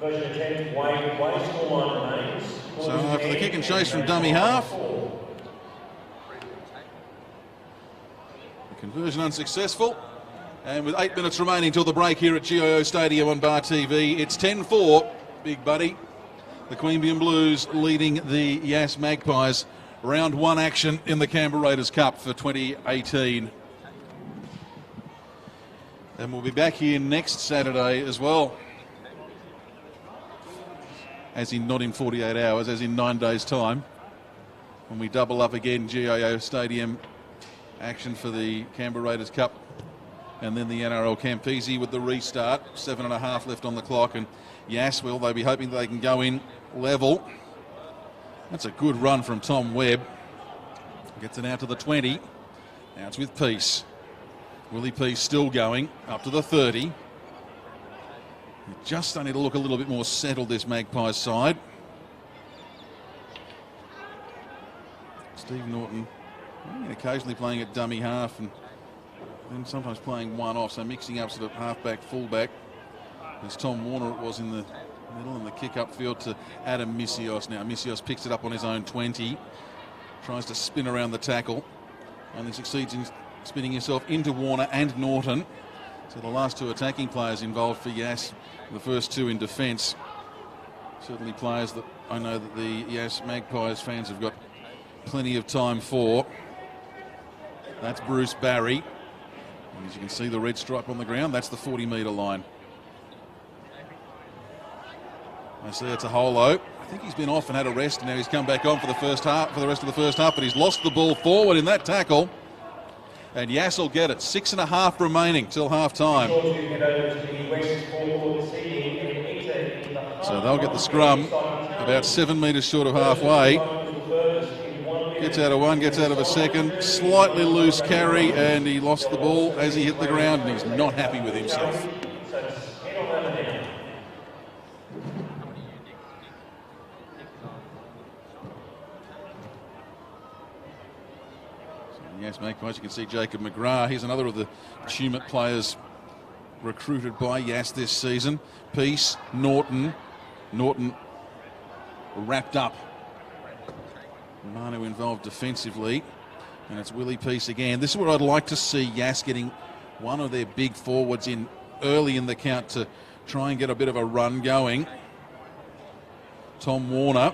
So for the kick and chase from dummy half. The conversion unsuccessful. And with 8 minutes remaining till the break here at GIO Stadium on Bar TV, it's 10-4, big buddy. The Queanbeyan Blues leading the Yass Magpies. Round 1 action in the Canberra Raiders Cup for 2018. And we'll be back here next Saturday as well. As in, not in 48 hours, as in 9 days' time. When we double up again, GIO Stadium action for the Canberra Raiders Cup. And then the NRL Campese with the restart. 7.5 left on the clock. And Yass, will they be hoping that they can go in level. That's a good run from Tom Webb. Gets it out to the 20. Now it's with Peace. Willie Peace still going up to the 30. Just starting to look a little bit more settled, this Magpies side. Steve Norton occasionally playing at dummy half and then sometimes playing one off, so mixing up sort of halfback, fullback. As Tom Warner it was in the middle, and the kick upfield to Adam Misios. Now Misios picks it up on his own 20. Tries to spin around the tackle. Only succeeds in spinning himself into Warner and Norton. So the last 2 attacking players involved for Yass, the first 2 in defence. Certainly players that I know that the Yass Magpies fans have got plenty of time for. That's Bruce Barry. And as you can see, the red stripe on the ground, that's the 40-metre line. Isaiah Taholo, I think he's been off and had a rest, and now he's come back on for the first half, for the rest of the first half, but he's lost the ball forward in that tackle. And Yass will get it. 6.5 remaining till half time. So they'll get the scrum about 7 metres short of halfway. Gets out of one, gets out of a second. Slightly loose carry, and he lost the ball as he hit the ground, and he's not happy with himself. Yes, Magpies, you can see Jacob McGrath. He's another of the Tumut players recruited by Yass this season. Peace, Norton wrapped up. Manu involved defensively, and it's Willie Peace again. This is what I'd like to see Yass getting one of their big forwards in early in the count to try and get a bit of a run going. Tom Warner.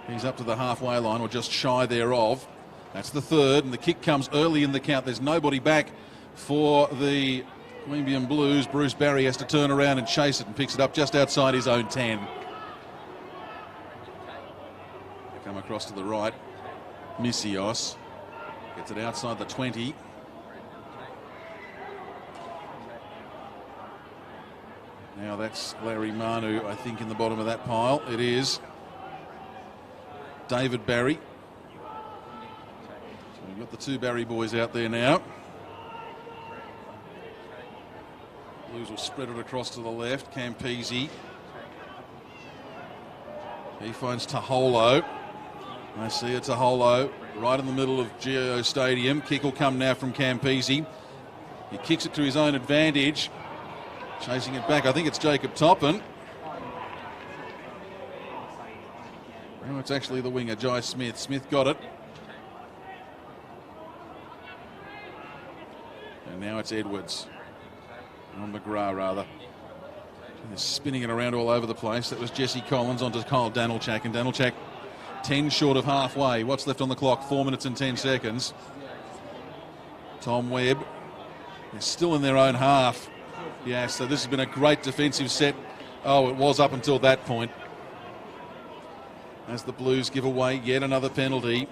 He's up to the halfway line, or just shy thereof. That's the third, and the kick comes early in the count. There's nobody back for the Queanbeyan Blues. Bruce Barry has to turn around and chase it, and picks it up just outside his own 10. They come across to the right. Yass gets it outside the 20. Now that's Larry Manu, I think, in the bottom of that pile. It is David Barry. So we've got the two Barry boys out there now. Blues will spread it across to the left. Campese. He finds Taholo. I see it's Taholo right in the middle of GIO Stadium. Kick will come now from Campese. He kicks it to his own advantage. Chasing it back, I think it's Jacob Toppin. No, it's actually the winger, Jai Smith. Smith got it. And now it's Edwards. Or McGrath, rather. They're spinning it around all over the place. That was Jesse Collins onto Kyle Danilchak. And Danilchak 10 short of halfway. What's left on the clock? 4 minutes and 10 seconds. Tom Webb. They're still in their own half. Yeah, so this has been a great defensive set. Oh, it was up until that point. As the Blues give away yet another penalty.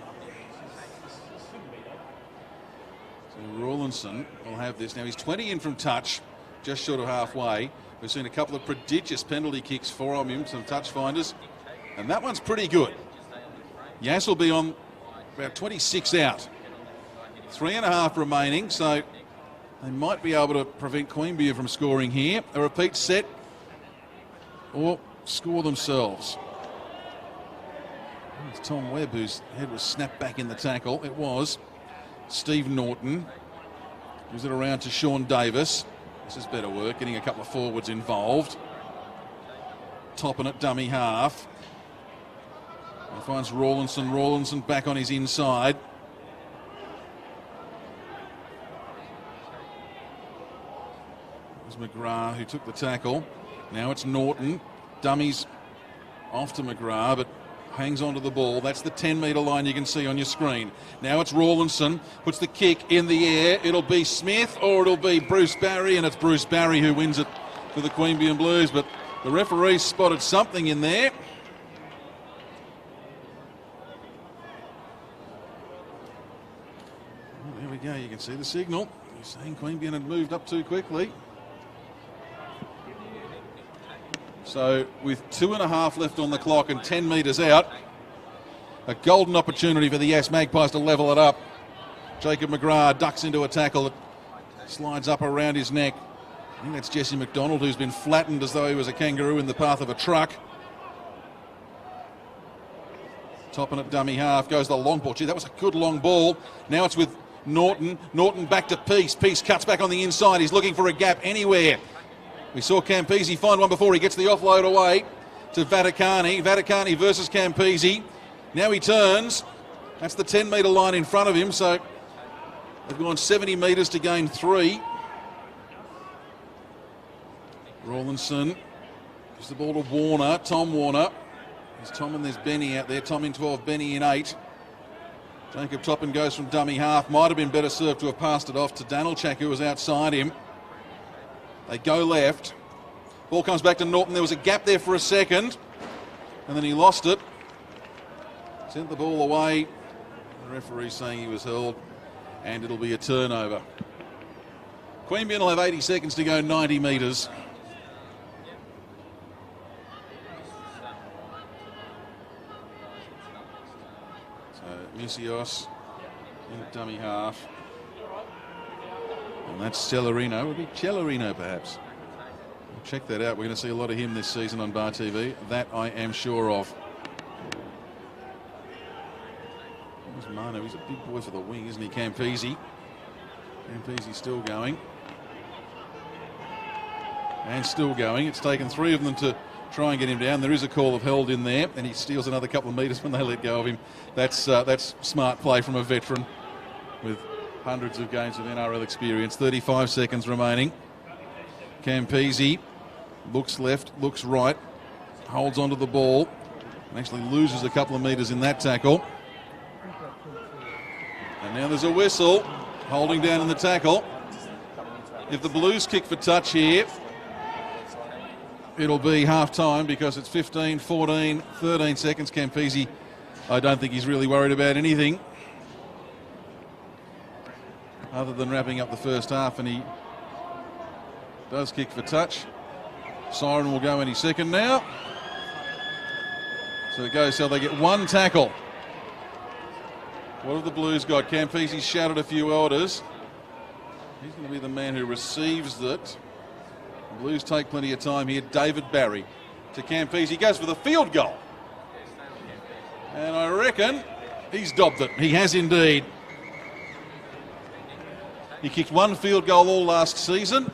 So Rawlinson will have this. Now he's 20 in from touch, just short of halfway. We've seen a couple of prodigious penalty kicks from him, some touch finders. And that one's pretty good. Yass will be on about 26 out. 3.5 remaining, so they might be able to prevent Queanbeyan from scoring here. A repeat set or score themselves. It's Tom Webb whose head was snapped back in the tackle. It was Steve Norton. Gives it around to Sean Davis. This is better work, getting a couple of forwards involved. Topping it, dummy half. He finds Rawlinson. Rawlinson back on his inside. It was McGrath who took the tackle. Now it's Norton. Dummies off to McGrath, but hangs onto the ball. That's the 10-metre line you can see on your screen. Now it's Rawlinson. Puts the kick in the air. It'll be Smith or it'll be Bruce Barry, and it's Bruce Barry who wins it for the Queanbeyan Blues. But the referee spotted something in there. Well, there we go. You can see the signal. He's saying Queanbeyan had moved up too quickly. So with 2.5 left on the clock and 10 metres out, a golden opportunity for the Yass Magpies to level it up. Jacob McGrath ducks into a tackle that slides up around his neck. I think that's Jesse McDonald, who's been flattened as though he was a kangaroo in the path of a truck. Topping it, dummy half, goes the long ball. Gee, that was a good long ball. Now it's with Norton. Norton back to Peace. Peace cuts back on the inside. He's looking for a gap anywhere. We saw Campese find one before. He gets the offload away to Vaticani. Vaticani versus Campese. Now he turns. That's the 10-metre line in front of him. So they've gone 70 metres to gain 3. Rawlinson gives the ball to Warner. Tom Warner. There's Tom and there's Benny out there. Tom in 12, Benny in 8. Jacob Toppin goes from dummy half. Might have been better served to have passed it off to Danilchak, who was outside him. They go left. Ball comes back to Norton. There was a gap there for a second, and then he lost it. Sent the ball away. The referee saying he was held, and it'll be a turnover. Queanbeyan will have 80 seconds to go 90 metres. Yass in dummy half. And that's Celerino. It would be Celerino, perhaps. We'll check that out. We're going to see a lot of him this season on Bar TV. That I am sure of. There's Manu. He's a big boy for the wing, isn't he? Campese still going. And still going. It's taken 3 of them to try and get him down. There is a call of held in there, and he steals another couple of metres when they let go of him. That's smart play from a veteran with hundreds of games of NRL experience. 35 seconds remaining. Campese looks left, looks right, holds onto the ball, and actually loses a couple of metres in that tackle. And now there's a whistle, holding down in the tackle. If the Blues kick for touch here, it'll be half time because it's 15, 14, 13 seconds. Campese, I don't think he's really worried about anything other than wrapping up the first half, and he does kick for touch. Siren will go any second now. So it goes so they get 1 tackle. What have the Blues got? Campese shouted a few orders. He's going to be the man who receives it. The Blues take plenty of time here. David Barry to Campese. He goes for the field goal. And I reckon he's dobbed it. He has indeed. He kicked 1 field goal all last season.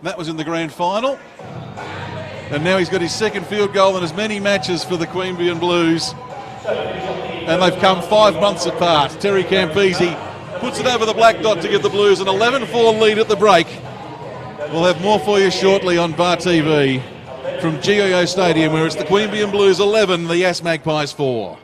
That was in the grand final. And now he's got his 2nd field goal in as many matches for the Queanbeyan Blues. And they've come 5 months apart. Terry Campese puts it over the black dot to give the Blues an 11-4 lead at the break. We'll have more for you shortly on Bar TV from GIO Stadium, where it's the Queanbeyan Blues 11, the Yass Magpies 4.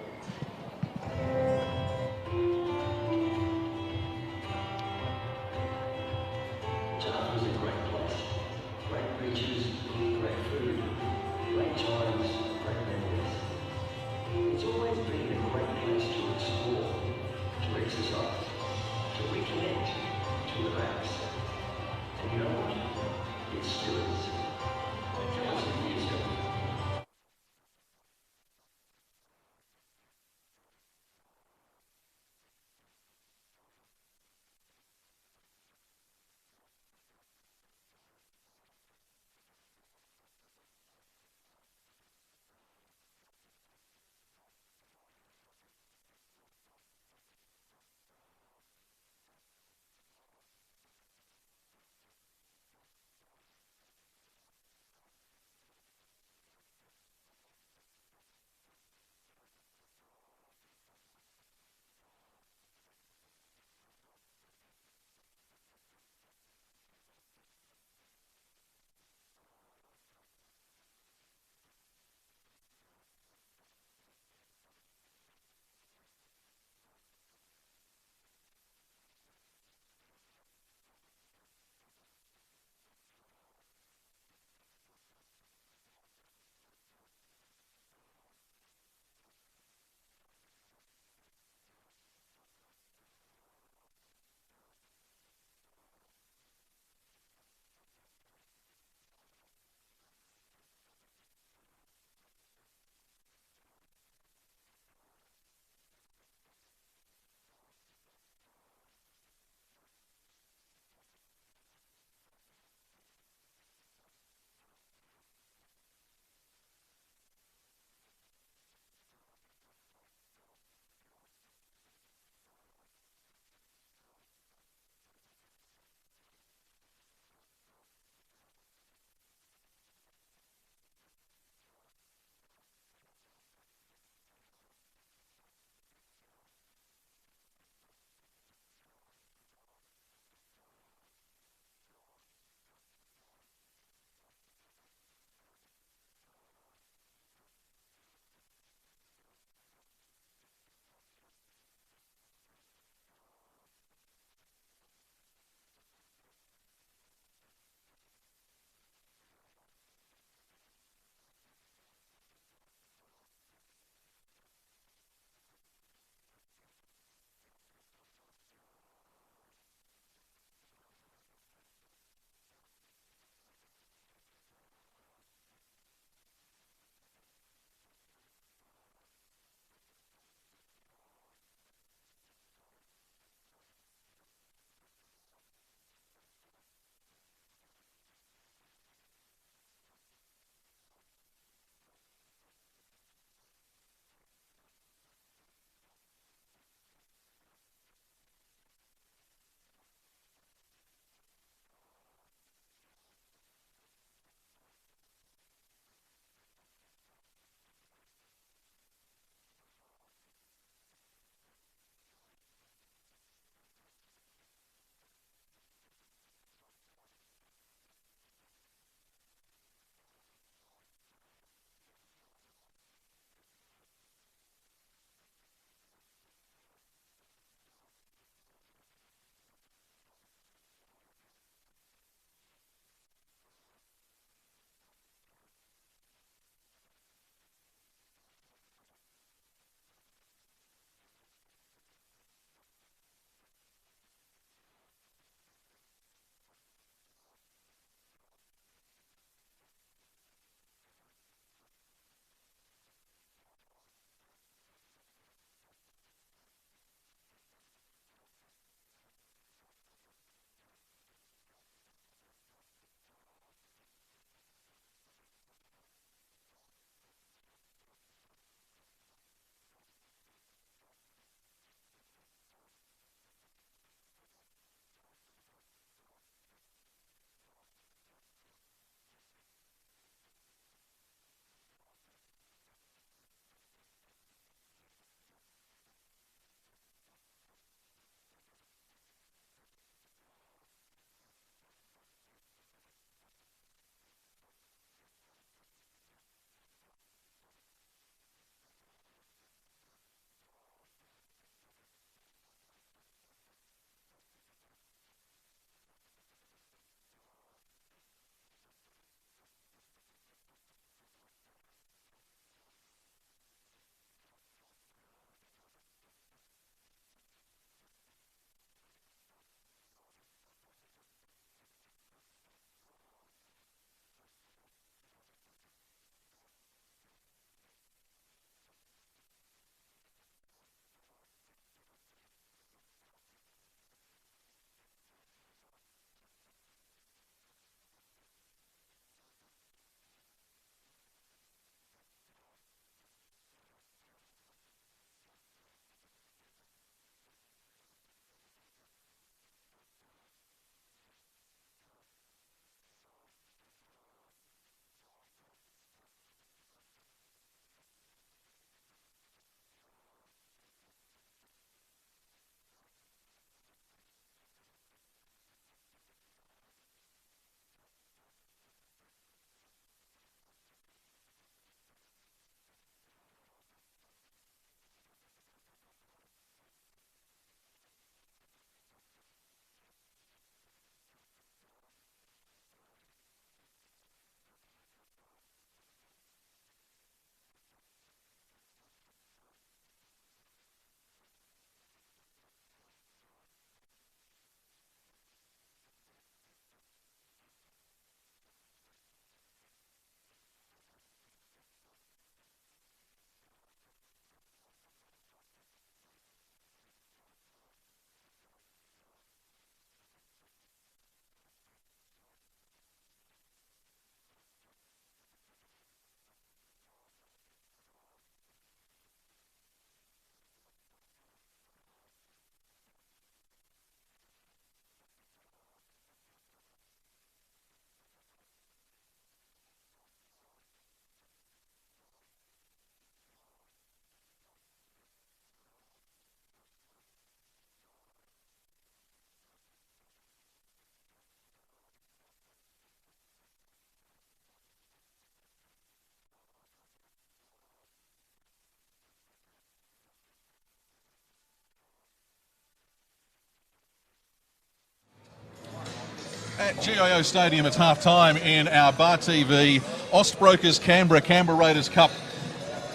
At GIO Stadium, it's half-time in our Bar TV Ostbrokers Canberra Raiders Cup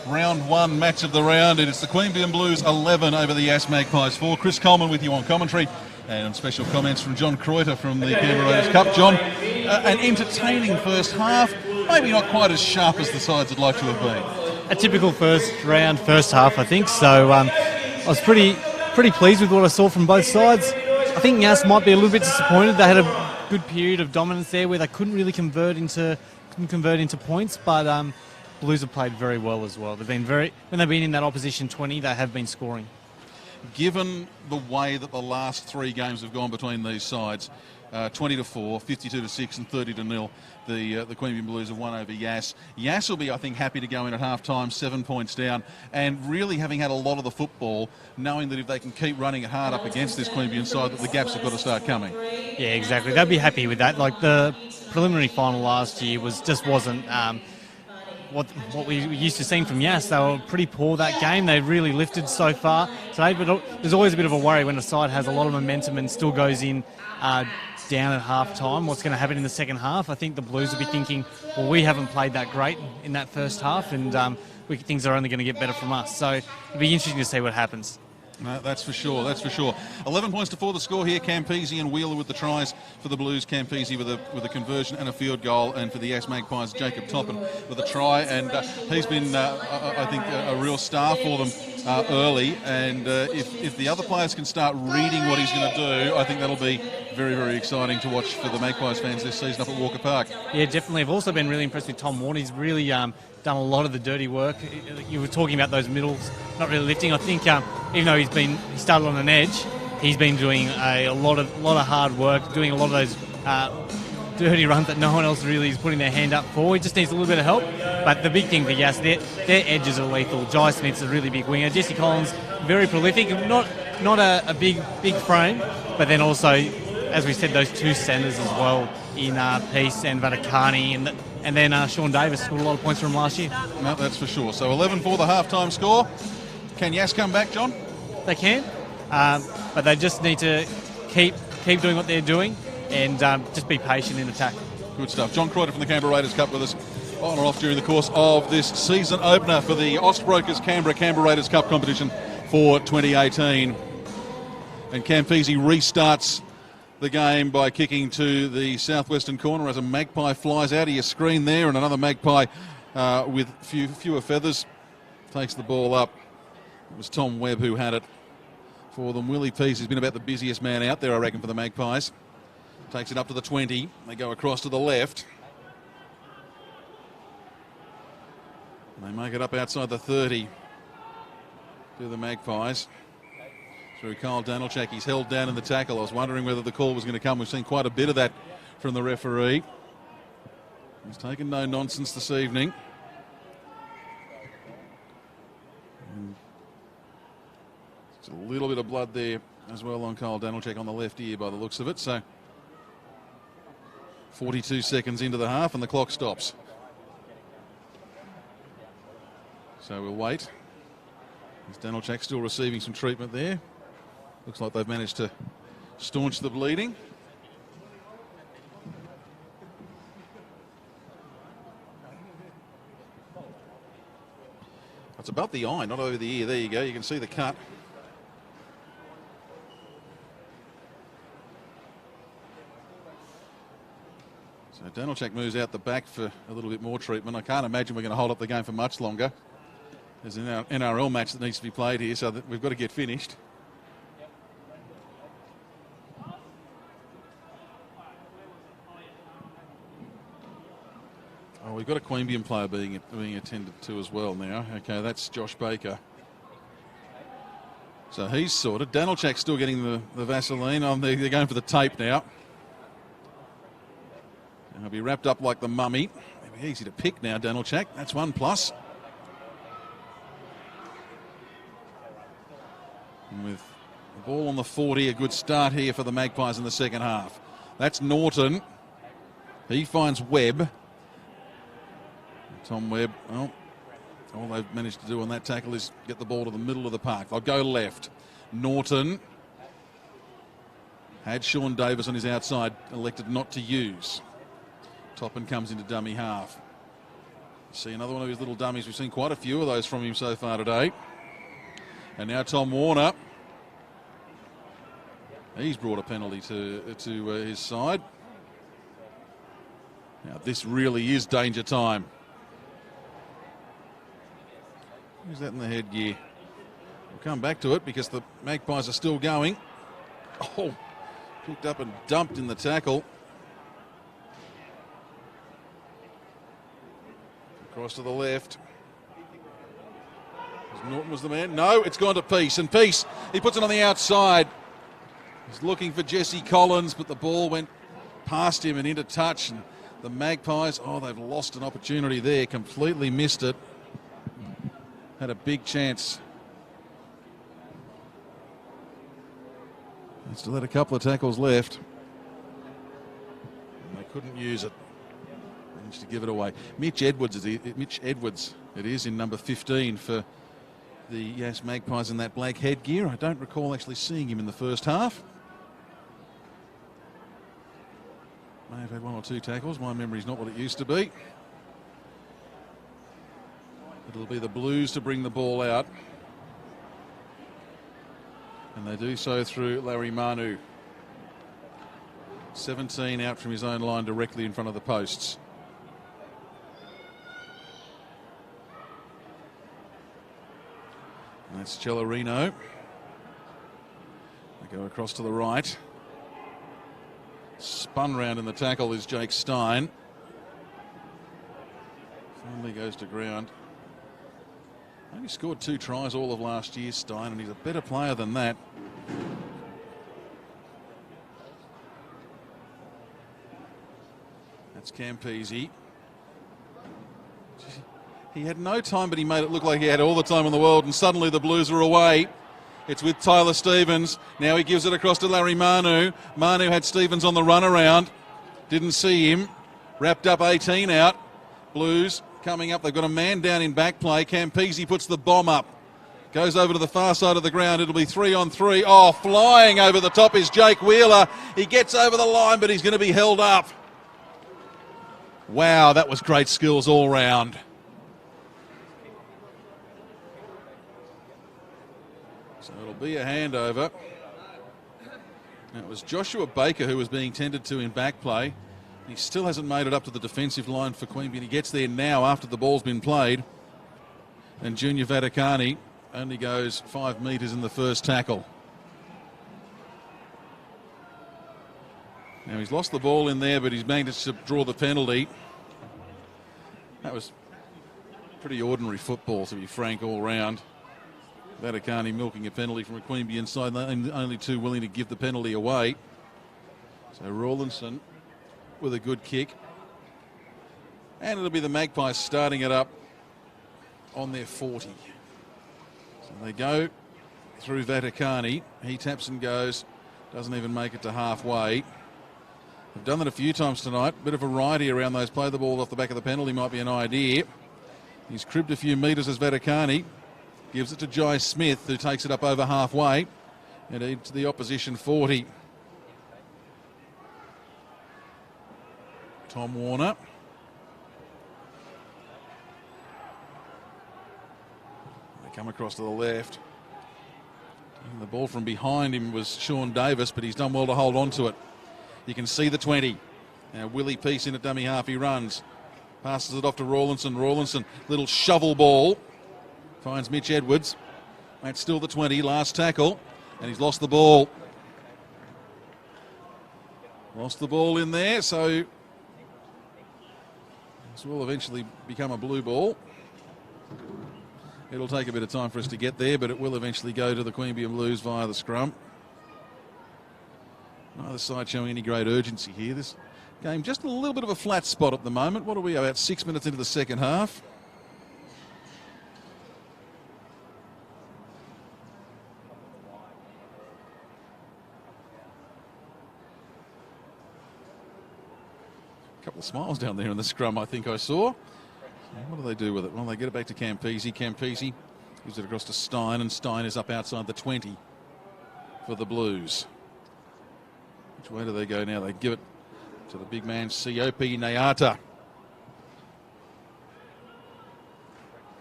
round 1 match of the round. And it's the Queanbeyan Blues 11 over the Yass Magpies 4. Chris Coleman with you on commentary, and special comments from John Kreuter from the Canberra Raiders Cup. John, an entertaining first half, maybe not quite as sharp as the sides would like to have been. A typical first half, I think. So I was pretty pleased with what I saw from both sides. I think Yass might be a little bit disappointed. They had a good period of dominance there where they couldn't really convert into points, but Blues have played very well as well. When they've been in that opposition 20, they have been scoring. Given the way that the last 3 games have gone between these sides, 20-4, 52-6 and 30-0, the Queanbeyan Blues have won over Yass. Yass will be, I think, happy to go in at half-time 7 points down, and really having had a lot of the football, knowing that if they can keep running hard up against this Queanbeyan side, that the gaps have got to start coming. Yeah, exactly. They'd be happy with that. Like the preliminary final last year wasn't what we used to seeing from Yass. They were pretty poor that game. They really lifted so far today, but there's always a bit of a worry when a side has a lot of momentum and still goes in down at half-time. What's going to happen in the second half? I think the Blues will be thinking, well, we haven't played that great in that first half, and things are only going to get better from us. So it'll be interesting to see what happens. No, that's for sure. 11 points to 4 the score here. Campese and Wheeler with the tries for the Blues. Campese with a conversion and a field goal, and for the Yass Magpies, Jacob Toppin with a try. And he's been, I think, a real star for them early. And if the other players can start reading what he's going to do, I think that'll be very, very exciting to watch for the Magpies fans this season up at Walker Park. Yeah, definitely. I've also been really impressed with Tom Warner. He's really done a lot of the dirty work. You were talking about those middles not really lifting. I think even though he started on an edge, he's been doing a lot of hard work, doing a lot of those dirty runs that no one else really is putting their hand up for. He just needs a little bit of help. But the big thing for Yass, their edges are lethal. Jai Smith's a really big winger. Jesse Collins, very prolific. Not a big frame, but then also, as we said, those 2 centres as well in Peace and Vatakani, and then Sean Davis scored a lot of points from last year. No, that's for sure. So 11 for the half-time score. Can Yass come back, John? They can, but they just need to keep doing what they're doing and just be patient in attack. Good stuff. John Kreuter from the Canberra Raiders Cup with us on and off during the course of this season opener for the Ostbrokers Canberra Raiders Cup competition for 2018. And Campese restarts the game by kicking to the southwestern corner as a Magpie flies out of your screen there, and another Magpie with fewer feathers takes the ball up. It was Tom Webb who had it for them. Willie Peace has been about the busiest man out there, I reckon, for the Magpies. Takes it up to the 20. They go across to the left. And they make it up outside the 30 to the Magpies. Through Kyle Danilchak, he's held down in the tackle. I was wondering whether the call was going to come. We've seen quite a bit of that from the referee. He's taken no nonsense this evening. There's a little bit of blood there as well on Kyle Danilchak on the left ear by the looks of it. So 42 seconds into the half and the clock stops. So we'll wait. Danilchak still receiving some treatment there. Looks like they've managed to staunch the bleeding. It's above the eye, not over the ear. There you go. You can see the cut. So Danilchak moves out the back for a little bit more treatment. I can't imagine we're going to hold up the game for much longer. There's an NRL match that needs to be played here, so that we've got to get finished. Oh, we've got a Queanbeyan player being attended to as well now. Okay, that's Josh Baker. So he's sorted. Danilchak's still getting the Vaseline. They're going for the tape now. And he'll be wrapped up like the mummy. It'll be easy to pick now, Danilchak. That's 1+. And with the ball on the 40, a good start here for the Magpies in the second half. That's Norton. He finds Webb. Tom Webb, well, all they've managed to do on that tackle is get the ball to the middle of the park. They'll go left. Norton. Had Sean Davis on his outside, elected not to use. Toppin comes into dummy half. See another one of his little dummies. We've seen quite a few of those from him so far today. And now Tom Warner. He's brought a penalty to his side. Now this really is danger time. Who's that in the headgear? We'll come back to it because the Magpies are still going. Oh, picked up and dumped in the tackle. Across to the left. Norton was the man. No, it's gone to Peace. And Peace, he puts it on the outside. He's looking for Jesse Collins, but the ball went past him and into touch. And the Magpies, oh, they've lost an opportunity there. Completely missed it. Had a big chance. They still had a couple of tackles left. And they couldn't use it. Managed to give it away. Mitch Edwards it is in number 15 for the Yass Magpies in that black headgear. I don't recall actually seeing him in the first half. May have had one or two tackles. My memory's not what it used to be. It'll be the Blues to bring the ball out. And they do so through Larry Manu. 17 out from his own line directly in front of the posts. And that's Cellerino. They go across to the right. Spun round in the tackle is Jake Stein. Finally goes to ground. Only scored 2 tries all of last year, Stein, and he's a better player than that. That's Campese. He had no time, but he made it look like he had all the time in the world, and suddenly the Blues are away. It's with Tyler Stevens. Now he gives it across to Larry Manu. Manu had Stevens on the run around. Didn't see him. Wrapped up 18 out. Blues coming up. They've got a man down in back play. Campese puts the bomb up. Goes over to the far side of the ground. It'll be 3-on-3. Oh, flying over the top is Jake Wheeler. He gets over the line, but he's going to be held up. Wow, that was great skills all round. So it'll be a handover. It was Joshua Baker who was being tended to in back play. He still hasn't made it up to the defensive line for Queanbeyan. He gets there now after the ball's been played. And Junior Vaticani only goes 5 metres in the first tackle. Now he's lost the ball in there, but he's managed to draw the penalty. That was pretty ordinary football, to be frank, all round. Vaticani milking a penalty from a Queanbeyan side, only too willing to give the penalty away. So Rawlinson with a good kick. And it'll be the Magpies starting it up on their 40. So they go through Vaticani. He taps and goes, doesn't even make it to halfway. They've done that a few times tonight. Bit of variety around those. Play the ball off the back of the penalty might be an idea. He's cribbed a few metres as Vaticani gives it to Jai Smith, who takes it up over halfway and into the opposition 40. Tom Warner. They come across to the left. And the ball from behind him was Sean Davis, but he's done well to hold on to it. You can see the 20. Now Willie Peace in at dummy half, he runs. Passes it off to Rawlinson. Rawlinson, little shovel ball. Finds Mitch Edwards. That's still the 20, last tackle. And he's lost the ball. Lost the ball in there, so this will eventually become a blue ball. It'll take a bit of time for us to get there, but it will eventually go to the Queanbeyan Blues via the scrum. Neither side showing any great urgency here. This game just a little bit of a flat spot at the moment. What are we, about 6 minutes into the second half? A couple of smiles down there in the scrum, I think I saw. What do they do with it? Well, they get it back to Campese. Campese gives it across to Stein, and Stein is up outside the 20 for the Blues. Which way do they go now? They give it to the big man, Siopi Nayata.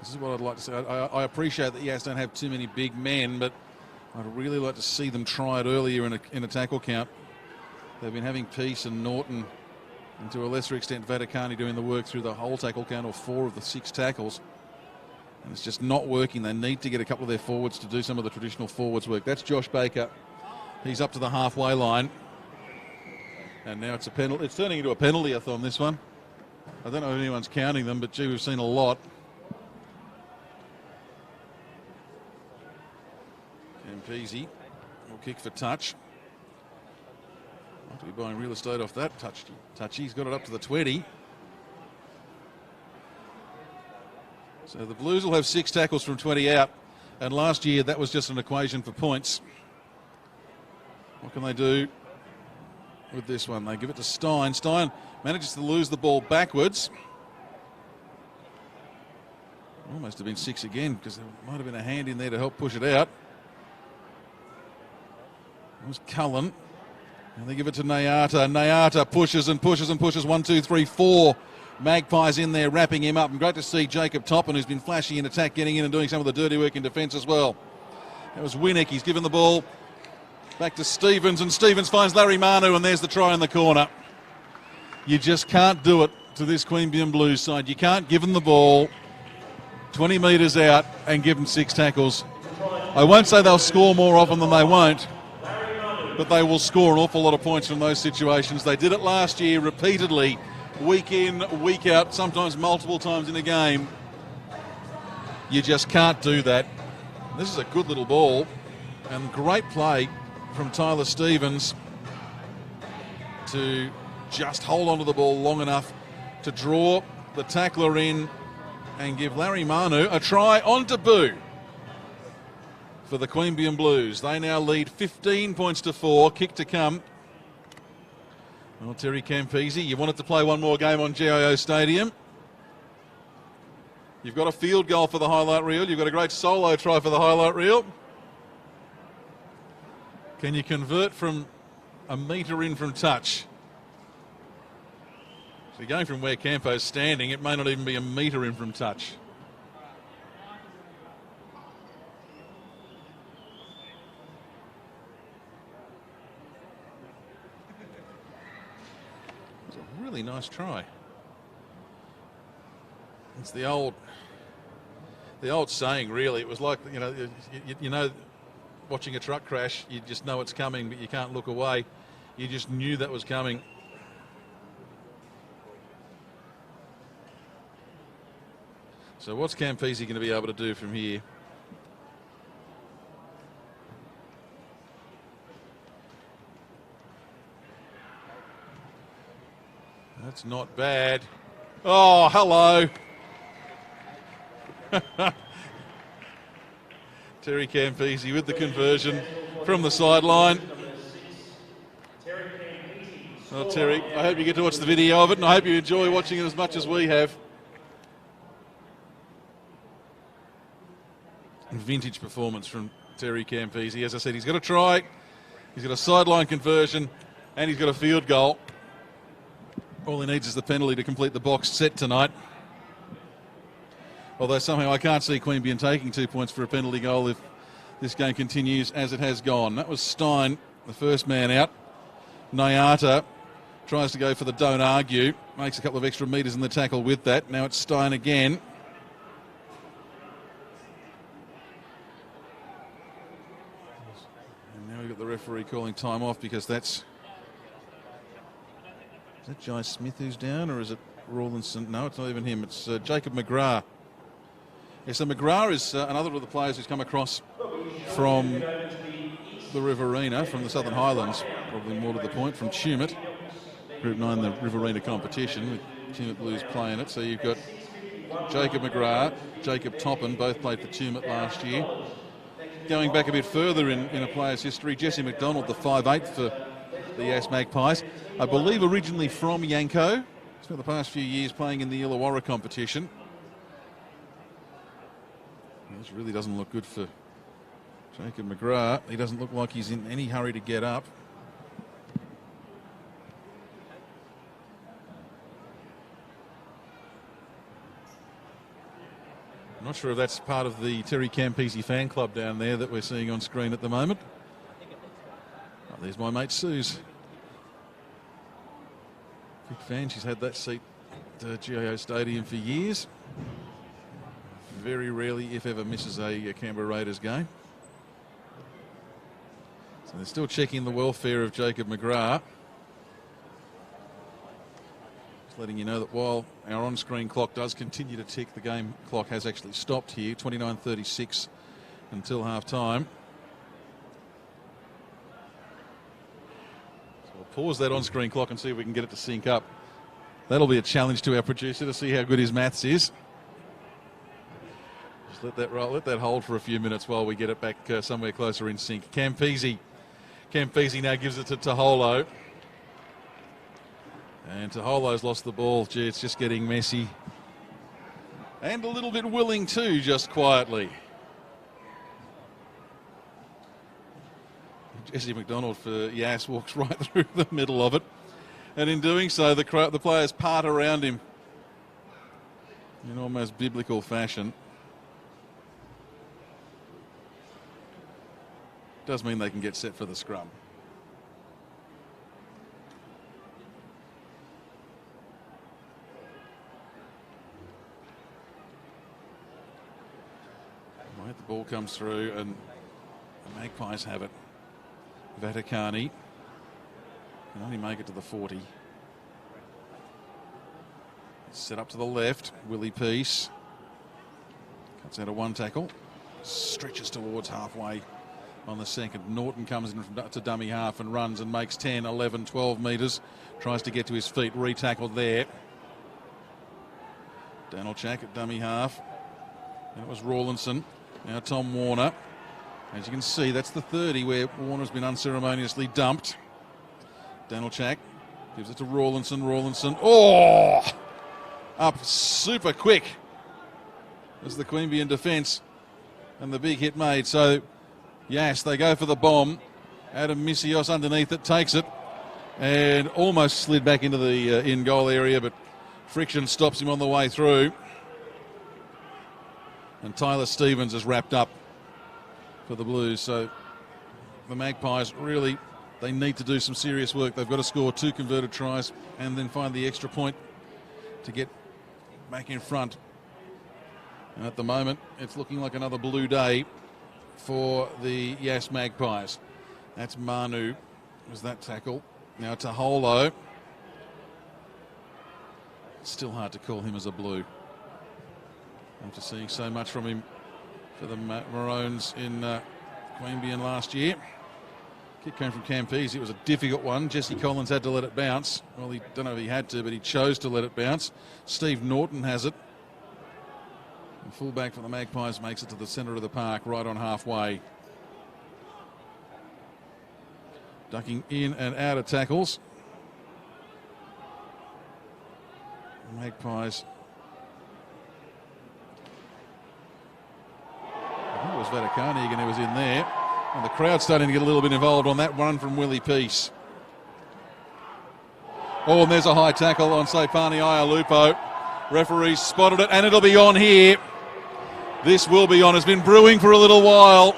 This is what I'd like to say. I appreciate that Yass don't have too many big men, but I'd really like to see them try it earlier in a tackle count. They've been having Peace and Norton, and to a lesser extent Vaticani, doing the work through the whole tackle count, or 4 of the 6 tackles. And it's just not working. They need to get a couple of their forwards to do some of the traditional forwards work. That's Josh Baker. He's up to the halfway line. And now it's a penalty. It's turning into a penalty-a-thon, this one. I don't know if anyone's counting them, but gee, we've seen a lot. Campese will kick for touch. Might be buying real estate off that. Touchy's got it up to the 20. So the Blues will have 6 tackles from 20 out. And last year that was just an equation for points. What can they do with this one? They give it to Stein. Stein manages to lose the ball backwards. Almost have been 6 again, because there might have been a hand in there to help push it out. It was Cullen. And they give it to Nayata. Nayata pushes and pushes and pushes. 1, 2, 3, 4. Magpies in there wrapping him up. And great to see Jacob Toppin, who's been flashy in attack, getting in and doing some of the dirty work in defence as well. That was Winnick. He's given the ball back to Stevens, and Stevens finds Larry Manu, and there's the try in the corner. You just can't do it to this Queanbeyan Blues side. You can't give them the ball 20 metres out and give them 6 tackles. I won't say they'll score more often than they won't, but they will score an awful lot of points from those situations. They did it last year repeatedly, week in, week out, sometimes multiple times in a game. You just can't do that. This is a good little ball, and great play from Tyler Stevens to just hold onto the ball long enough to draw the tackler in and give Larry Manu a try on debut for the Queanbeyan Blues. They now lead 15 points to 4. Kick to come. Well, Terry Campese, you wanted to play one more game on GIO Stadium. You've got a field goal for the highlight reel. You've got a great solo try for the highlight reel. Can you convert from a metre in from touch? So going from where Campo's standing, it may not even be a metre in from touch. It's a really nice try. It's the old saying, really. It was like, you know, watching a truck crash, you just know it's coming, but you can't look away. You just knew that was coming. So what's Campese going to be able to do from here? That's not bad. Oh, hello. Terry Campese with the conversion from the sideline. Oh, Terry, I hope you get to watch the video of it, and I hope you enjoy watching it as much as we have. Vintage performance from Terry Campese. As I said, he's got a try, he's got a sideline conversion, and he's got a field goal. All he needs is the penalty to complete the box set tonight. Although somehow I can't see Queanbeyan taking 2 points for a penalty goal if this game continues as it has gone. That was Stein, the first man out. Nayata tries to go for the don't argue, makes a couple of extra metres in the tackle with that. Now it's Stein again. And now we've got the referee calling time off, because that's... Is that Jai Smith who's down, or is it Rawlinson? No, it's not even him. It's Jacob McGrath. Yeah, so McGrath is another of the players who's come across from the Riverina, from the Southern Highlands, probably more to the point, from Tumut. Group 9, the Riverina competition, with Tumut Blues playing it. So you've got Jacob McGrath, Jacob Toppin, both played for Tumut last year. Going back a bit further in a player's history, Jesse McDonald, the 5'8" for the Yass Magpies. I believe originally from Yanko. Spent the past few years playing in the Illawarra competition. This really doesn't look good for Jacob McGrath. He doesn't look like he's in any hurry to get up. Not sure if that's part of the Terry Campese fan club down there that we're seeing on screen at the moment. Oh, there's my mate Suze. Big fan, she's had that seat at GIO Stadium for years. Very rarely, if ever, misses a Canberra Raiders game. So they're still checking the welfare of Jacob McGrath. Just letting you know that while our on-screen clock does continue to tick, the game clock has actually stopped here, 29:36 until half-time. So we'll pause that on-screen clock and see if we can get it to sync up. That'll be a challenge to our producer to see how good his maths is. Just let that roll, let that hold for a few minutes while we get it back somewhere closer in sync. Campese now gives it to Taholo. And Taholo's lost the ball. Gee, it's just getting messy. And a little bit willing too, just quietly. Jesse McDonald for Yass walks right through the middle of it. And in doing so, the players part around him in almost biblical fashion. Does mean they can get set for the scrum. Right, the ball comes through and the Magpies have it. Vaticani can only make it to the 40. Set up to the left. Willie Peace cuts out a one tackle. Stretches towards halfway on the second. Norton comes in to dummy half and runs and makes 10, 11, 12 metres. Tries to get to his feet. Retackled there. Danilchak at dummy half. And it was Rawlinson. Now Tom Warner. As you can see, that's the 30 where Warner's been unceremoniously dumped. Danilchak gives it to Rawlinson. Rawlinson. Oh! Up super quick as the Queanbeyan defence and the big hit made. So, Yass, they go for the bomb. Adam Misios underneath it, takes it and almost slid back into the in-goal area, but friction stops him on the way through. And Tyler Stevens is wrapped up for the Blues. So the Magpies really, they need to do some serious work. They've got to score 2 converted tries and then find the extra point to get back in front. And at the moment, it's looking like another blue day for the Yass Magpies. That's Manu, was that tackle. Now Taholo. Still hard to call him as a blue, after seeing so much from him for the Maroons in Queanbeyan last year. Kick came from Campese. It was a difficult one. Jesse Collins had to let it bounce. Well, he don't know if he had to, but he chose to let it bounce. Steve Norton has it. And fullback for the Magpies makes it to the centre of the park, right on halfway. Ducking in and out of tackles. The Magpies. I think it was Vaticani again who was in there. And the crowd's starting to get a little bit involved on that run from Willie Peace. Oh, and there's a high tackle on Saipani Ialupo. Referees spotted it, and it'll be on here. This will be on. It's been brewing for a little while.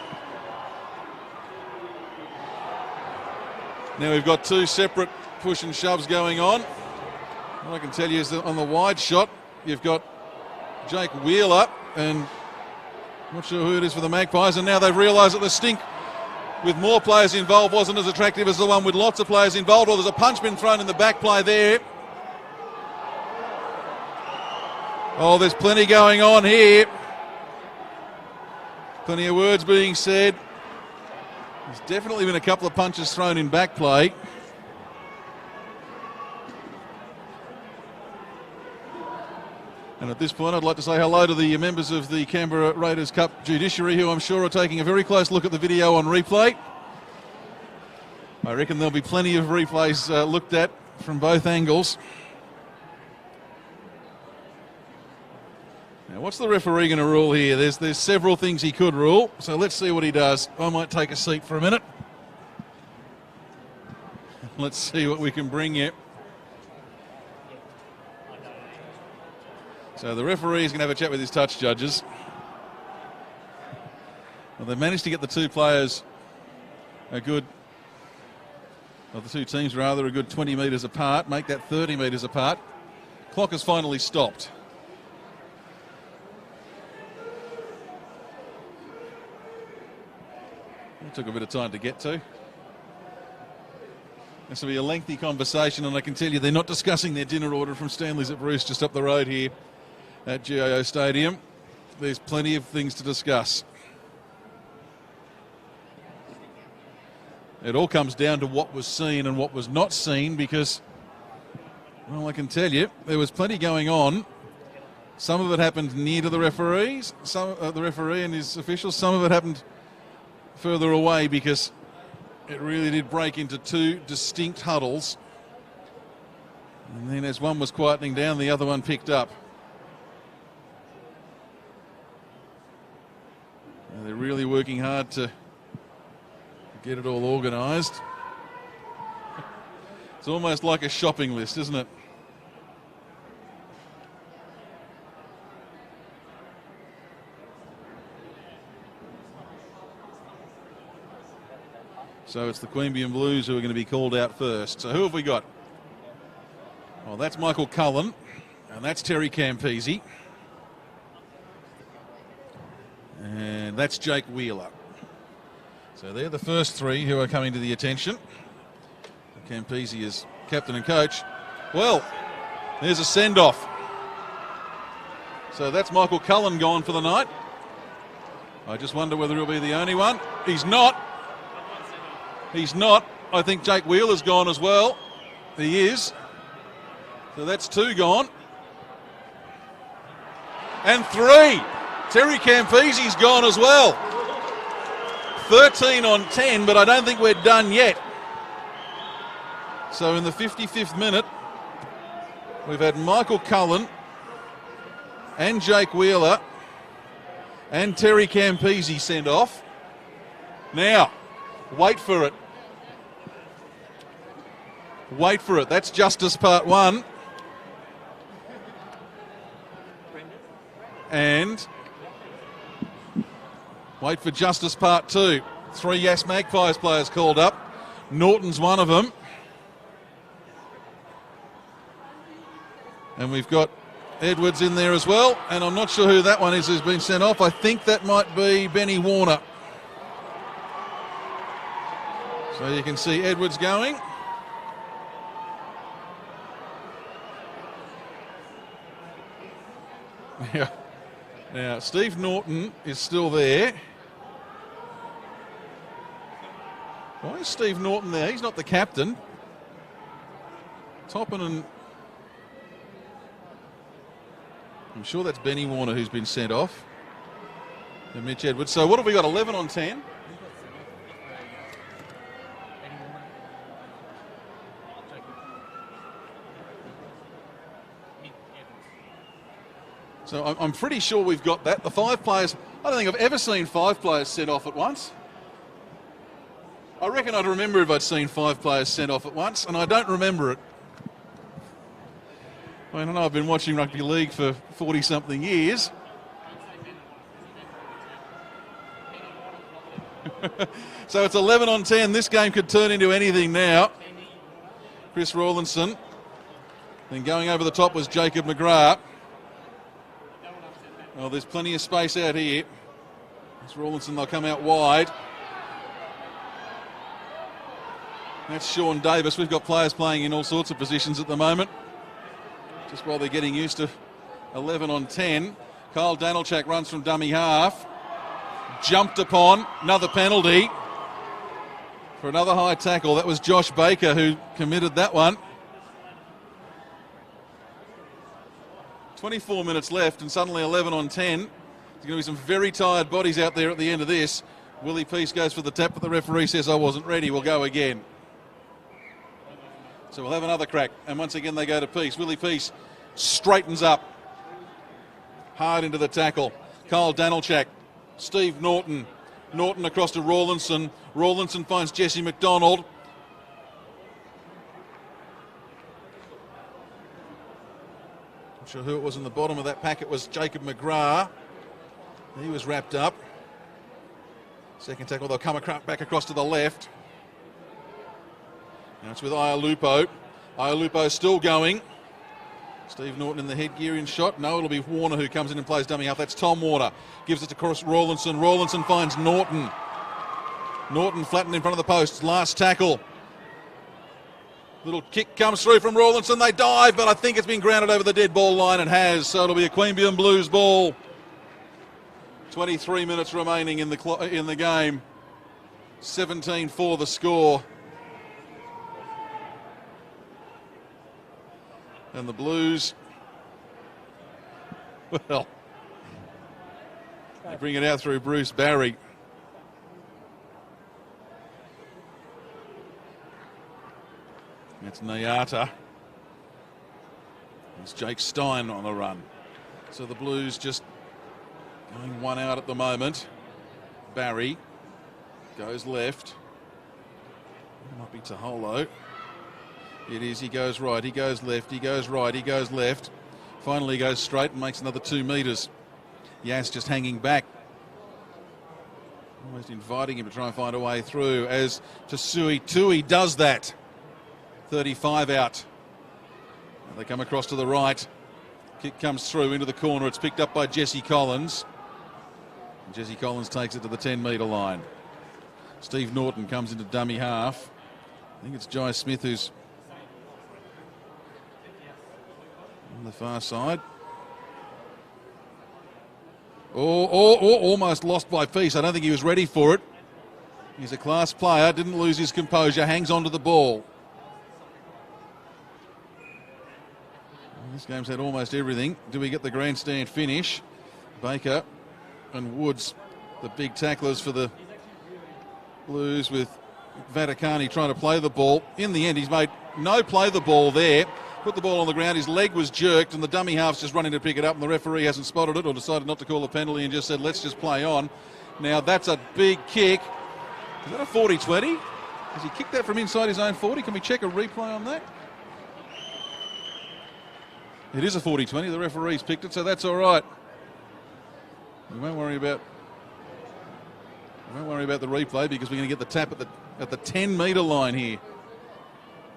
Now we've got 2 separate push and shoves going on. What I can tell you is that on the wide shot, you've got Jake Wheeler, and I'm not sure who it is for the Magpies, and now they've realised that the stink with more players involved wasn't as attractive as the one with lots of players involved. Well, there's a punch been thrown in the back play there. Oh, there's plenty going on here. Plenty of words being said. There's definitely been a couple of punches thrown in back play. And at this point, I'd like to say hello to the members of the Canberra Raiders Cup judiciary, who I'm sure are taking a very close look at the video on replay. I reckon there'll be plenty of replays looked at from both angles. Now, what's the referee going to rule here? There's several things he could rule, so let's see what he does. I might take a seat for a minute. Let's see what we can bring you. So the referee is going to have a chat with his touch judges. Well, they've managed to get the two players a good, or the two teams rather, a good 20 metres apart, make that 30 metres apart. Clock has finally stopped. It took a bit of time to get to. This will be a lengthy conversation, and I can tell you they're not discussing their dinner order from Stanley's at Bruce just up the road here at GIO Stadium. There's plenty of things to discuss. It all comes down to what was seen and what was not seen, because, well, I can tell you there was plenty going on. Some of it happened near to the referees, the referee and his officials. Some of it happened further away, because it really did break into two distinct huddles. And then as one was quietening down, the other one picked up. And they're really working hard to get it all organised. It's almost like a shopping list, isn't it? So it's the Queanbeyan Blues who are going to be called out first. So who have we got? Well, that's Michael Cullen, and that's Terry Campese. And that's Jake Wheeler. So they're the first three who are coming to the attention. Campese is captain and coach. Well, there's a send-off. So that's Michael Cullen gone for the night. I just wonder whether he'll be the only one. He's not. He's not. I think Jake Wheeler's gone as well. He is. So that's two gone. And three. Terry Campese's gone as well. 13 on 10, but I don't think we're done yet. So in the 55th minute, we've had Michael Cullen and Jake Wheeler and Terry Campese sent off. Now, wait for it. Wait for it. That's Justice Part 1. And wait for Justice Part 2. 3 Yass Magpies players called up. Norton's one of them. And we've got Edwards in there as well. And I'm not sure who that one is who's been sent off. I think that might be Benny Warner. So you can see Edwards going. Yeah. Now, Steve Norton is still there. Why is Steve Norton there? He's not the captain. Toppin and... I'm sure that's Benny Warner who's been sent off. And Mitch Edwards. So what have we got? 11 on 10. So I'm pretty sure we've got that. The 5 players, I don't think I've ever seen 5 players sent off at once. I reckon I'd remember if I'd seen 5 players sent off at once, and I don't remember it. I know I've been watching rugby league for 40-something years. So it's 11 on 10. This game could turn into anything now. Chris Rawlinson. Then going over the top was Jacob McGrath. Well, there's plenty of space out here. It's Rawlinson, they'll come out wide. That's Sean Davis. We've got players playing in all sorts of positions at the moment, just while they're getting used to 11 on 10. Kyle Danilchak runs from dummy half. Jumped upon. Another penalty for another high tackle. That was Josh Baker who committed that one. 24 minutes left and suddenly 11 on 10. There's going to be some very tired bodies out there at the end of this. Willie Peace goes for the tap, but the referee says, I wasn't ready. We'll go again. So we'll have another crack. And once again, they go to Peace. Willie Peace straightens up. Hard into the tackle. Kyle Danilchak. Steve Norton. Norton across to Rawlinson. Rawlinson finds Jesse McDonald. Not sure who it was in the bottom of that pack. It was Jacob McGrath. He was wrapped up. Second tackle, they'll come back across to the left. Now it's with Ialupo. Ialupo still going. Steve Norton in the headgear in shot. No, it'll be Warner who comes in and plays dummy half. That's Tom Warner. Gives it to Rawlinson. Rawlinson finds Norton. Norton flattened in front of the posts. Last tackle. Little kick comes through from Rawlinson. They dive, but I think it's been grounded over the dead ball line. It has, so it'll be a Queanbeyan Blues ball. 23 minutes remaining in the game. 17-4 the score. And the Blues, well, they bring it out through Bruce Barry. That's Nyata. It's Jake Stein on the run. So the Blues just going one out at the moment. Barry goes left. It might be Taholo. It is, he goes right, he goes left, he goes right, he goes left. Finally he goes straight and makes another 2 metres. Yass just hanging back. Almost inviting him to try and find a way through as Tasui Tui does that. 35 out. And they come across to the right. Kick comes through into the corner. It's picked up by Jesse Collins. And Jesse Collins takes it to the 10-metre line. Steve Norton comes into dummy half. I think it's Jai Smith who's on the far side. Almost lost by piece. I don't think he was ready for it. He's a class player, didn't lose his composure, hangs on to the ball. This game's had almost everything. Do we get the grandstand finish? Baker and Woods, the big tacklers for the Blues, with Vaticani trying to play the ball. In the end, he's made no play the ball there. Put the ball on the ground, his leg was jerked, and the dummy half's just running to pick it up, and the referee hasn't spotted it or decided not to call a penalty and just said, let's just play on. Now, that's a big kick. Is that a 40-20? Has he kicked that from inside his own 40? Can we check a replay on that? It is a 40-20. The referee's picked it, so that's all right. We won't worry about the replay because we're going to get the tap at the 10-metre line here.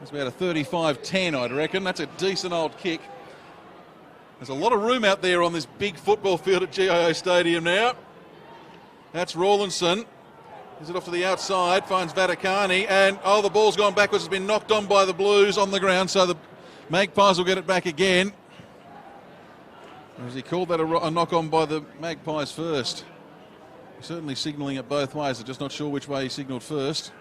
It's about a 35-10, I'd reckon. That's a decent old kick. There's a lot of room out there on this big football field at GIO Stadium now. That's Rawlinson. Is it off to the outside? Finds Vaticani. And, the ball's gone backwards. It's been knocked on by the Blues on the ground, so the Magpies will get it back again. Or has he called that a knock-on by the Magpies first? He's certainly signalling it both ways. I'm just not sure which way he signalled first.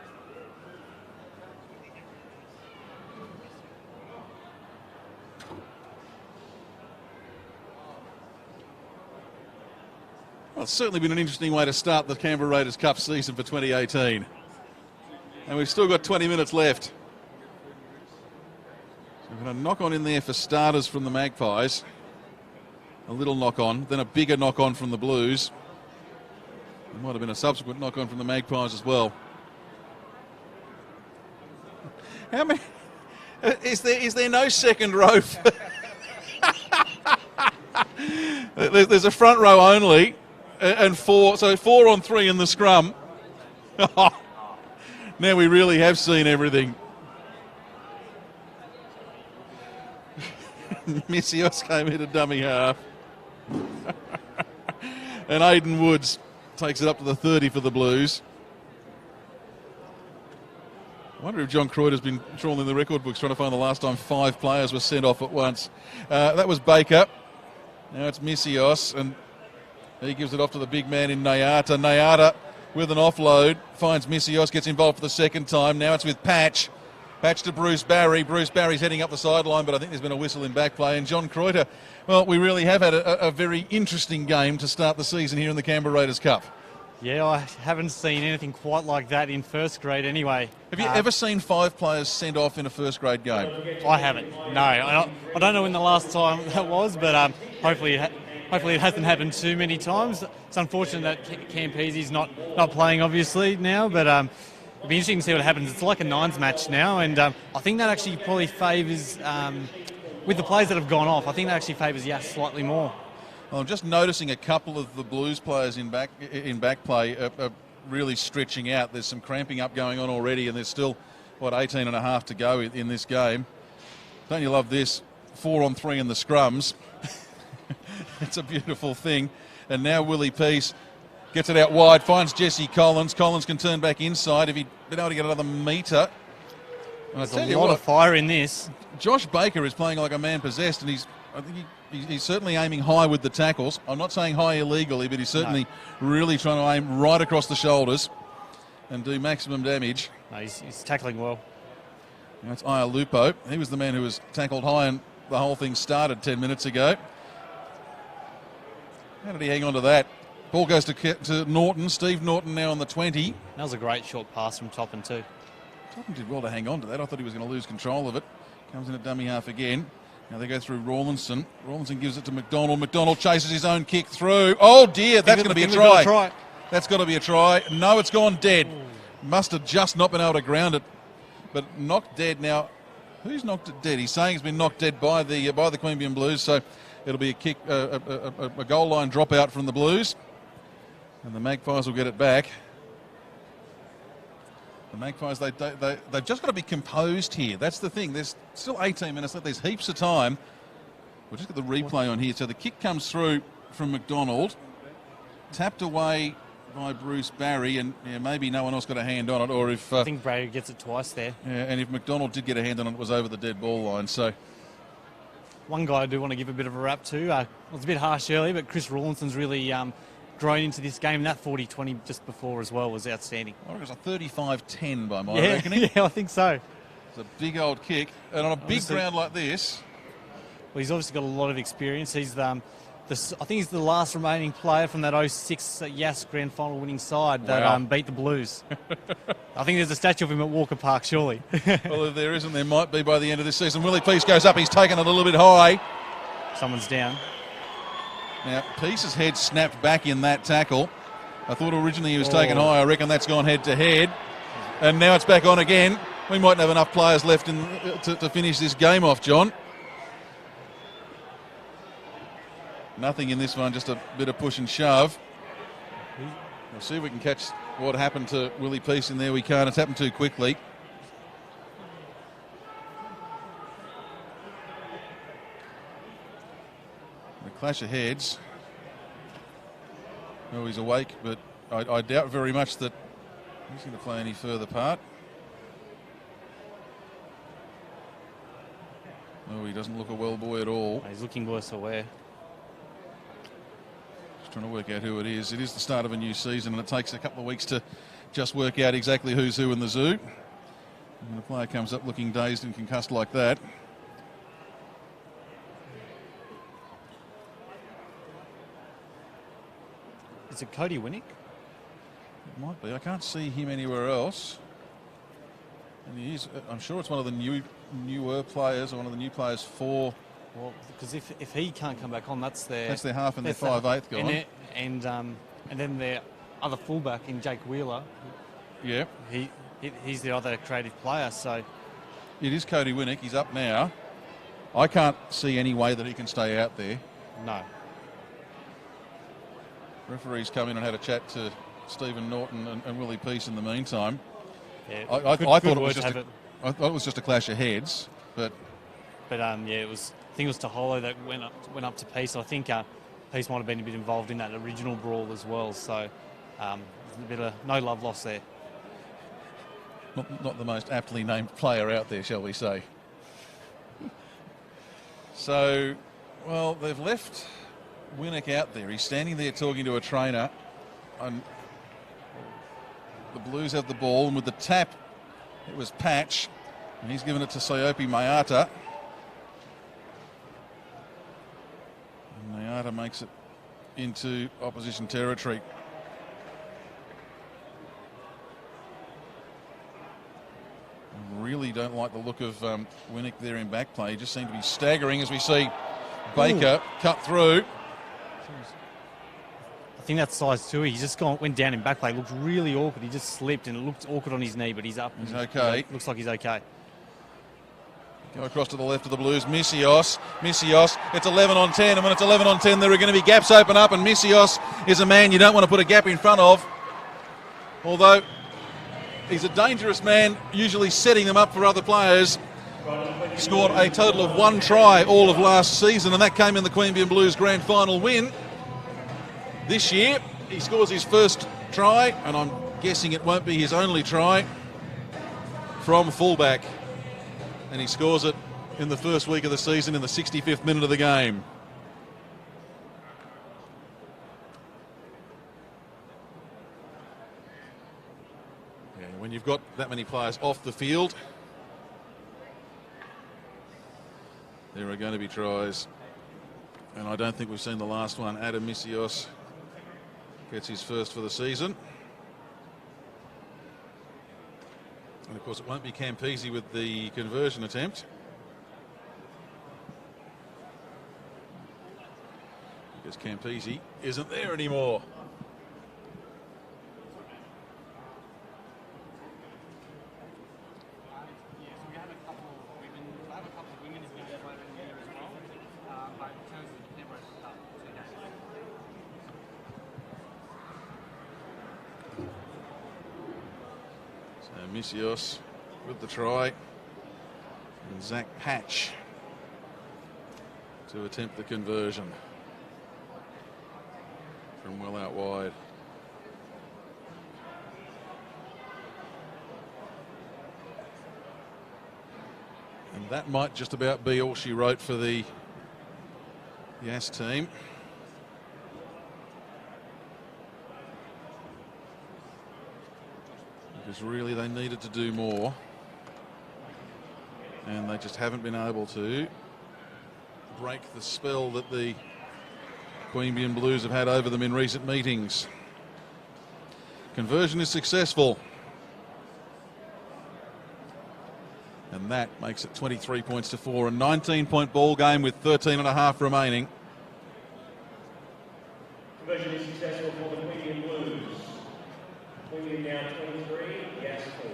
Well, it's certainly been an interesting way to start the Canberra Raiders Cup season for 2018. And we've still got 20 minutes left. So we've got a knock-on in there for starters from the Magpies. A little knock-on, then a bigger knock-on from the Blues. There might have been a subsequent knock-on from the Magpies as well. How many? Is there no second row? There's a front row only, and four on three in the scrum. Now we really have seen everything. Missios came into dummy half. And Aidan Woods takes it up to the 30 for the Blues. I wonder if John Croyder's been trawling the record books trying to find the last time 5 players were sent off at once. That was Baker. Now it's Missios, and he gives it off to the big man in Nyata. Nyata with an offload finds Missios, gets involved for the second time. Now it's with Patch. Patch to Bruce Barry. Bruce Barry's heading up the sideline, but I think there's been a whistle in back play. And John Croyder, well, we really have had a very interesting game to start the season here in the Canberra Raiders Cup. Yeah, I haven't seen anything quite like that in first grade anyway. Have you ever seen 5 players sent off in a first grade game? I haven't, no. I don't know when the last time that was, but hopefully it hasn't happened too many times. It's unfortunate that Campese's not playing, obviously, now, but it'll be interesting to see what happens. It's like a nines match now, and I think that actually probably favours, with the players that have gone off, I think that actually favours Yass slightly more. Well, I'm just noticing a couple of the Blues players in back play really stretching out. There's some cramping up going on already, and there's still, 18 and a half to go in this game. Don't you love this? 4-on-3 in the scrums. It's a beautiful thing. And now Willie Peace gets it out wide, finds Jesse Collins. Collins can turn back inside if he'd been able to get another metre. There's a lot of fire in this. Josh Baker is playing like a man possessed, and I think he's certainly aiming high with the tackles. I'm not saying high illegally, but he's certainly really trying to aim right across the shoulders and do maximum damage. No, he's tackling well. That's Ialupo. He was the man who was tackled high, and the whole thing started 10 minutes ago. How did he hang on to that? Ball goes to Norton. Steve Norton now on the 20. That was a great short pass from Toppin too. Toppin did well to hang on to that. I thought he was going to lose control of it. Comes in at dummy half again. Now they go through Rawlinson. Rawlinson gives it to McDonald. McDonald chases his own kick through. Oh dear, that's going to be a try. That's got to be a try. No, it's gone dead. Must have just not been able to ground it, but knocked dead. Now, who's knocked it dead? He's saying it's been knocked dead by the Queanbeyan Blues. So it'll be a kick, a goal line dropout from the Blues, and the Magpies will get it back. The Magpies, they've just got to be composed here. That's the thing. There's still 18 minutes left. There's heaps of time. We'll just get the replay on here. So the kick comes through from McDonald, tapped away by Bruce Barry, and maybe no one else got a hand on it, or if... I think Barry gets it twice there. Yeah, and if McDonald did get a hand on it, it was over the dead ball line, so... One guy I do want to give a bit of a rap to. It was a bit harsh earlier, but Chris Rawlinson's really grown into this game. That 40-20 just before as well was outstanding. I reckon it was a 35-10 by my reckoning. Yeah, I think so. It's a big old kick, and on a big ground like this... Well, he's obviously got a lot of experience. He's I think he's the last remaining player from that 06 Yass grand final winning side that beat the Blues. I think there's a statue of him at Walker Park, surely. Well, if there isn't, there might be by the end of this season. Willie Peace goes up. He's taken it a little bit high. Someone's down. Now, Peace's head snapped back in that tackle. I thought originally he was taken high. I reckon that's gone head to head. And now it's back on again. We mightn't have enough players left to finish this game off, John. Nothing in this one, just a bit of push and shove. We'll see if we can catch what happened to Willie Peace in there. We can't. It's happened too quickly. The clash of heads. Oh, he's awake, but I doubt very much that he's going to play any further part. Oh, he doesn't look a well boy at all. He's looking worse aware. Trying to work out who it is. It is the start of a new season, and it takes a couple of weeks to just work out exactly who's who in the zoo. And the player comes up looking dazed and concussed like that. Is it Cody Winnick? It might be. I can't see him anywhere else. And he is. I'm sure it's one of the newer players, or one of the new players for. Well, because if he can't come back on, that's their half and their 5/8 gone. And then their other fullback in Jake Wheeler. Yeah. He's the other creative player, so... It is Cody Winnick. He's up now. I can't see any way that he can stay out there. No. Referees come in and had a chat to Stephen Norton and Willie Peace in the meantime. Yeah, I thought it was just a clash of heads, but yeah, it was. I think it was Taholo that went up to Peace. I think Peace might have been a bit involved in that original brawl as well. So a bit of no love lost there. Not the most aptly named player out there, shall we say. So, well, they've left Winnick out there. He's standing there talking to a trainer. And the Blues have the ball, and with the tap, it was Patch, and he's given it to Siopi Mayata. And Mayata makes it into opposition territory. Really don't like the look of Winnick there in back play. He just seemed to be staggering as we see Baker cut through. I think that's size 2. He just went down in back play. It looked really awkward. He just slipped and it looked awkward on his knee, but he's up. He's okay. Looks like he's okay. Go across to the left of the Blues. Missios. It's 11 on 10, and when it's 11 on 10, there are going to be gaps open up, and Missios is a man you don't want to put a gap in front of. although he's a dangerous man, usually setting them up for other players. Scored a total of 1 try all of last season, and that came in the Queanbeyan Blues grand final win. This year, he scores his first try, and I'm guessing it won't be his only try, from fullback. And he scores it in the first week of the season in the 65th minute of the game. Yeah, when you've got that many players off the field, there are going to be tries. And I don't think we've seen the last one. Adam Misios gets his first for the season. And of course it won't be Campese with the conversion attempt, because Campese isn't there anymore. Misios with the try, and Zach Patch to attempt the conversion from well out wide. And that might just about be all she wrote for the Yass team. Because really they needed to do more, and they just haven't been able to break the spell that the Queanbeyan Blues have had over them in recent meetings. Conversion is successful, and that makes it 23 points to 4, a 19-point ball game with 13.5 remaining. Conversion is successful for the Queanbeyan Blues. Queanbeyan now 23, Yass 4.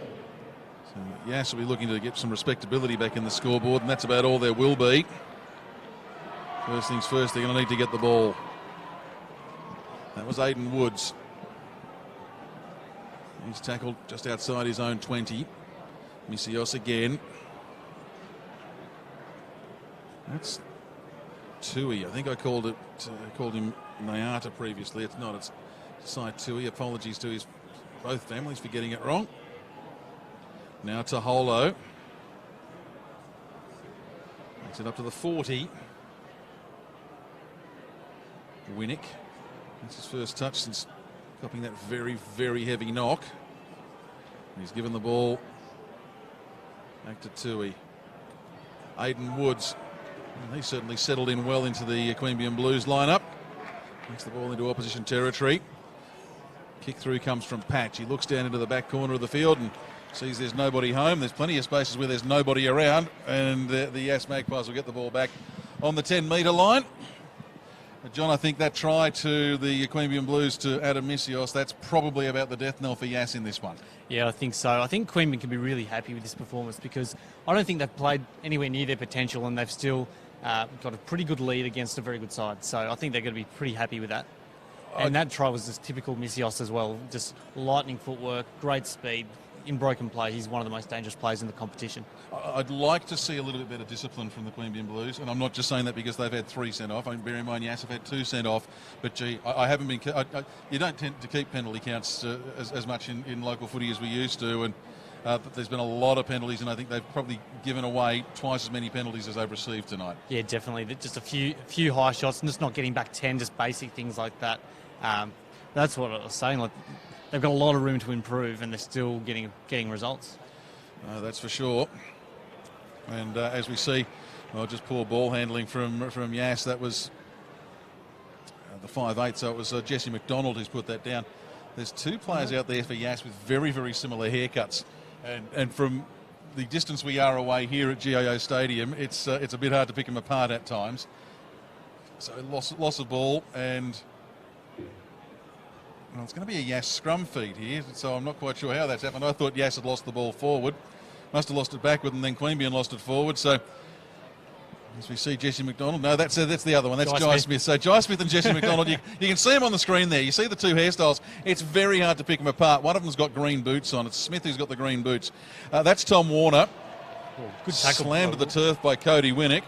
So Yass will be looking to get some respectability back in the scoreboard, and that's about all there will be. First things first, they're going to need to get the ball. That was Aidan Woods. He's tackled just outside his own 20. Misios again. That's Tui. I think I called him Nayata previously. It's not. It's Sai Tui. Apologies to both families for getting it wrong. Now to Holo. Makes it up to the 40. Winnick. That's his first touch since copping that very, very heavy knock. He's given the ball back to Tui. Aidan Woods. He certainly settled in well into the Queanbeyan Blues lineup. Takes the ball into opposition territory. Kick through comes from Patch. He looks down into the back corner of the field and sees there's nobody home. There's plenty of spaces where there's nobody around, and the Yass Magpies will get the ball back on the 10-metre line. John, I think that try to the Queanbeyan Blues to Adam Misios, that's probably about the death knell for Yass in this one. Yeah, I think so. I think Queanbeyan can be really happy with this performance because I don't think they've played anywhere near their potential, and they've still got a pretty good lead against a very good side. So I think they're going to be pretty happy with that. And that try was just typical Misios as well. Just lightning footwork, great speed. In broken play, he's one of the most dangerous players in the competition. I'd like to see a little bit better discipline from the Queanbeyan Blues, and I'm not just saying that because they've had 3 sent off. I mean, bear in mind, Yass have had 2 sent off, but gee, I haven't been. You don't tend to keep penalty counts as much in local footy as we used to, and but there's been a lot of penalties, and I think they've probably given away twice as many penalties as they've received tonight. Yeah, definitely. Just a few high shots, and just not getting back 10, just basic things like that. That's what I was saying. Like, they've got a lot of room to improve, and they're still getting results. That's for sure. And as we see, just poor ball handling from Yass. That was the 5'8", so it was Jesse McDonald who's put that down. There's 2 players out there for Yass with very, very similar haircuts. And from the distance we are away here at GIO Stadium, it's a bit hard to pick them apart at times. So loss of ball, and well, it's going to be a Yass scrum feed here, so I'm not quite sure how that's happened. I thought Yass had lost the ball forward. Must have lost it backward, and then Queanbeyan lost it forward. So As we see Jesse McDonald. No, that's the other one. That's Jai Jai Smith. So Jai Smith and Jesse McDonald, you can see them on the screen there. You see the two hairstyles. It's very hard to pick them apart. One of them's got green boots on. It's Smith who's got the green boots. That's Tom Warner. Good tackle. Slammed to the turf by Cody Winnick.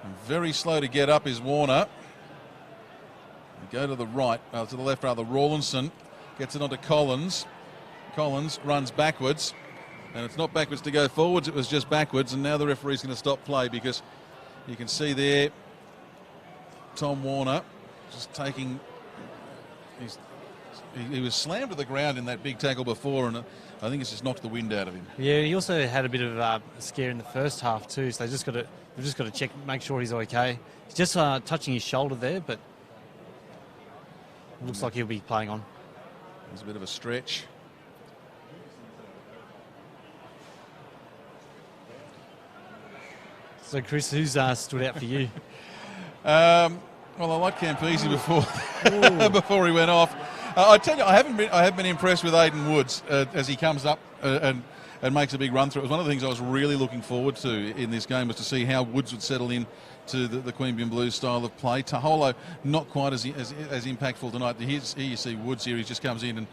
And very slow to get up is Warner. We go to the right, to the left rather. Rawlinson gets it onto Collins. Collins runs backwards. And it's not backwards to go forwards, it was just backwards. And now the referee's going to stop play because you can see there Tom Warner just taking... He was slammed to the ground in that big tackle before, and I think it's just knocked the wind out of him. Yeah, he also had a bit of a scare in the first half too, so they've just got to check, make sure he's okay. He's just touching his shoulder there, but it looks like he'll be playing on. There's a bit of a stretch. So, Chris, who's stood out for you? Well, I like Campese before he went off. I tell you, I have been impressed with Aidan Woods as he comes up and makes a big run through. It was one of the things I was really looking forward to in this game, was to see how Woods would settle in to the Queanbeyan Blues style of play. Taholo not quite as impactful tonight. Here you see Woods here. He just comes in and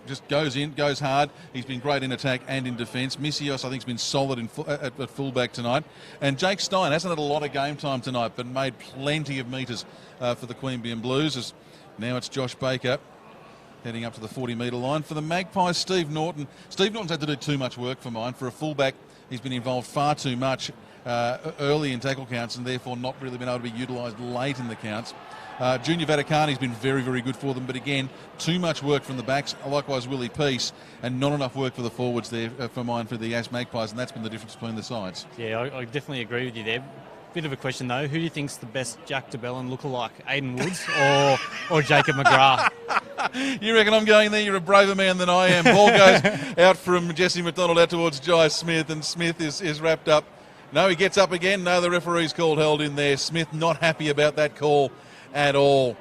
just goes in, goes hard. He's been great in attack and in defence. Missios, I think, has been solid at fullback tonight. And Jake Stein hasn't had a lot of game time tonight, but made plenty of metres for the Queanbeyan Blues. Now it's Josh Baker heading up to the 40-metre line. For the Magpies, Steve Norton. Steve Norton's had to do too much work for mine. For a fullback, he's been involved far too much early in tackle counts and therefore not really been able to be utilised late in the counts. Junior Vaticani's been very, very good for them, but again, too much work from the backs, likewise Willie Peace, and not enough work for the forwards there for mine for the Yass Magpies, and that's been the difference between the sides. Yeah, I definitely agree with you there. Bit of a question though, who do you think's the best Jack de Belin lookalike, Aidan Woods or Jacob McGrath? You reckon I'm going there? You're a braver man than I am. Ball goes out from Jesse McDonald out towards Jai Smith, and Smith is wrapped up. No, he gets up again. No, the referee's called held in there. Smith not happy about that call at all.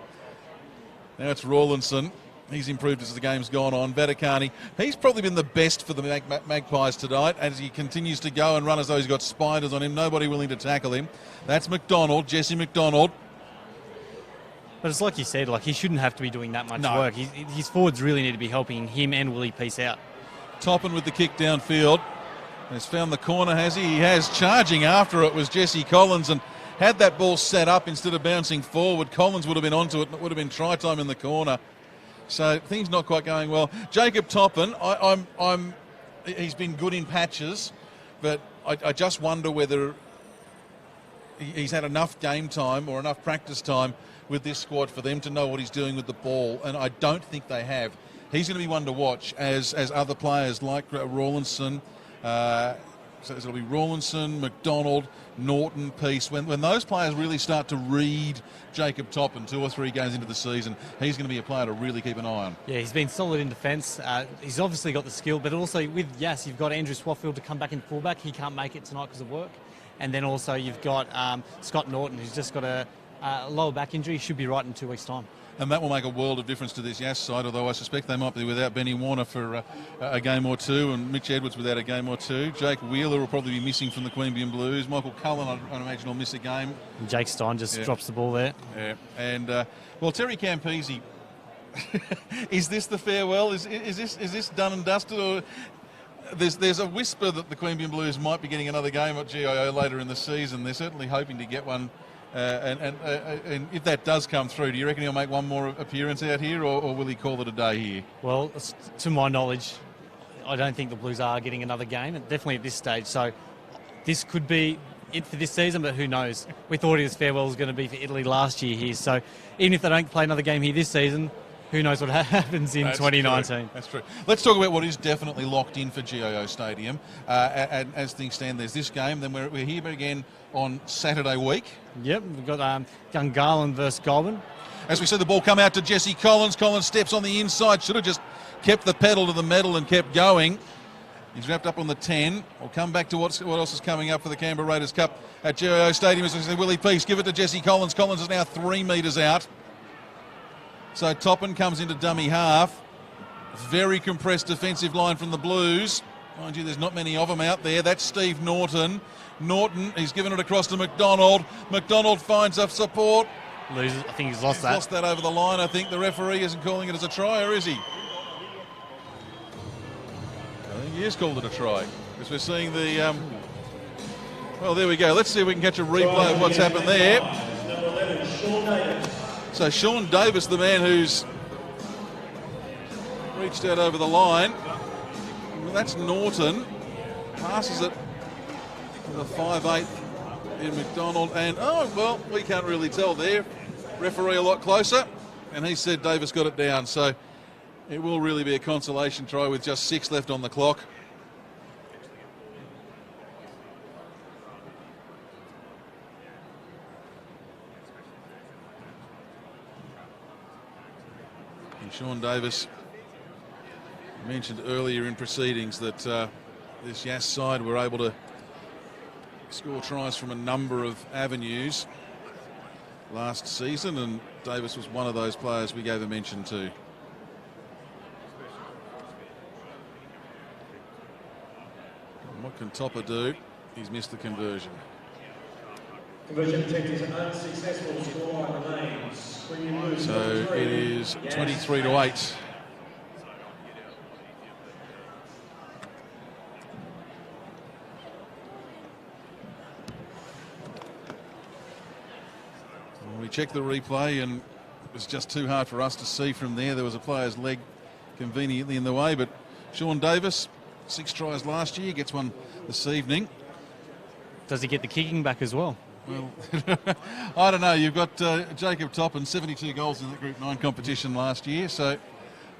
Now it's Rawlinson. He's improved as the game's gone on. Vaticani, he's probably been the best for the Magpies tonight as he continues to go and run as though he's got spiders on him. Nobody willing to tackle him. That's McDonald, Jesse McDonald. But it's like you said, like he shouldn't have to be doing that much work. His forwards really need to be helping him and Willie Peace out. Toppin with the kick downfield. He's found the corner, has he? He has. Charging after it was Jesse Collins, and had that ball set up instead of bouncing forward, Collins would have been onto it and it would have been try time in the corner. So things not quite going well. Jacob Toppin, he's been good in patches, but I just wonder whether he's had enough game time or enough practice time with this squad for them to know what he's doing with the ball, and I don't think they have. He's going to be one to watch as other players like Rawlinson, so it'll be Rawlinson, McDonald, Norton, Peace. When those players really start to read Jacob Toppin 2 or 3 games into the season, he's going to be a player to really keep an eye on. Yeah, he's been solid in defence. He's obviously got the skill, but also with Yass, you've got Andrew Swaffield to come back in fullback. He can't make it tonight because of work. And then also you've got Scott Norton, who's just got a lower back injury. He should be right in 2 weeks' time. And that will make a world of difference to this Yass side, although I suspect they might be without Benny Warner for a game or two, and Mitch Edwards without a game or two. Jake Wheeler will probably be missing from the Queanbeyan Blues. Michael Cullen, I imagine, will miss a game. And Jake Stein just drops the ball there. Yeah, and well, Terry Campese, is this the farewell? Is this done and dusted, or there's a whisper that the Queanbeyan Blues might be getting another game at GIO later in the season? They're certainly hoping to get one. And if that does come through, do you reckon he'll make one more appearance out here, or will he call it a day here? Well, to my knowledge, I don't think the Blues are getting another game, definitely at this stage. So this could be it for this season, but who knows? We thought his farewell was going to be for Italy last year here. So even if they don't play another game here this season, who knows what happens in 2019. True. That's true. Let's talk about what is definitely locked in for GIO Stadium. And as things stand, there's this game. Then we're here again on Saturday week. Yep, we've got Gungahlin versus Goulburn. As we see the ball come out to Jesse Collins. Collins steps on the inside. Should have just kept the pedal to the metal and kept going. He's wrapped up on the 10. We'll come back to what else is coming up for the Canberra Raiders Cup at GIO Stadium. As we see Willie Peace give it to Jesse Collins. Collins is now 3 metres out. So Toppin comes into dummy half. Very compressed defensive line from the Blues. Mind you, there's not many of them out there. That's Steve Norton. Norton, he's given it across to McDonald. McDonald finds up support. Loses. I think he's lost He's that. lost that over the line. I think the referee isn't calling it as a try, or is he? I think he is called it a try, because we're seeing the... well, there we go. Let's see if we can catch a replay of what's happened there. So Sean Davis, the man who's reached out over the line. Well, that's Norton. Passes it to the 5'8" in McDonald. And, oh, well, we can't really tell there. Referee a lot closer. And he said Davis got it down. So it will really be a consolation try with just 6 left on the clock. And Sean Davis mentioned earlier in proceedings that this Yass side were able to score tries from a number of avenues last season, and Davis was one of those players we gave a mention to. And what can Topper do? He's missed the conversion. Conversion attempt is unsuccessful. Scoreline remains. So it is 23-8. We checked the replay and it was just too hard for us to see from there. There was a player's leg conveniently in the way, but Sean Davis, 6 tries last year, gets one this evening. Does he get the kicking back as well? Well, I don't know. You've got Jacob Toppin, 72 goals in the Group 9 competition last year, so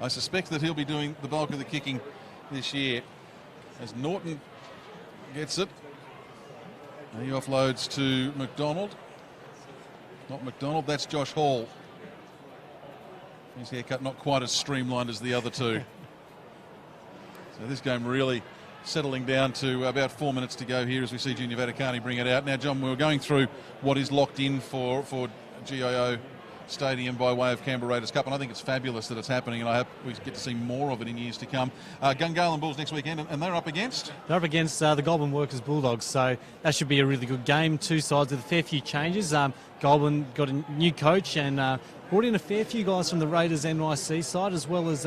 I suspect that he'll be doing the bulk of the kicking this year. As Norton gets it, he offloads to McDonald. Not McDonald, that's Josh Hall. His haircut not quite as streamlined as the other two. So this game really settling down to about 4 minutes to go here as we see Junior Vaticani bring it out. Now, John, we were going through what is locked in for GIO Stadium by way of Canberra Raiders Cup, and I think it's fabulous that it's happening, and I hope we get to see more of it in years to come. Gungahlin Bulls next weekend, and they're up against? They're up against the Goulburn Workers Bulldogs, so that should be a really good game. Two sides with a fair few changes. Goulburn got a new coach and brought in a fair few guys from the Raiders NYC side, as well as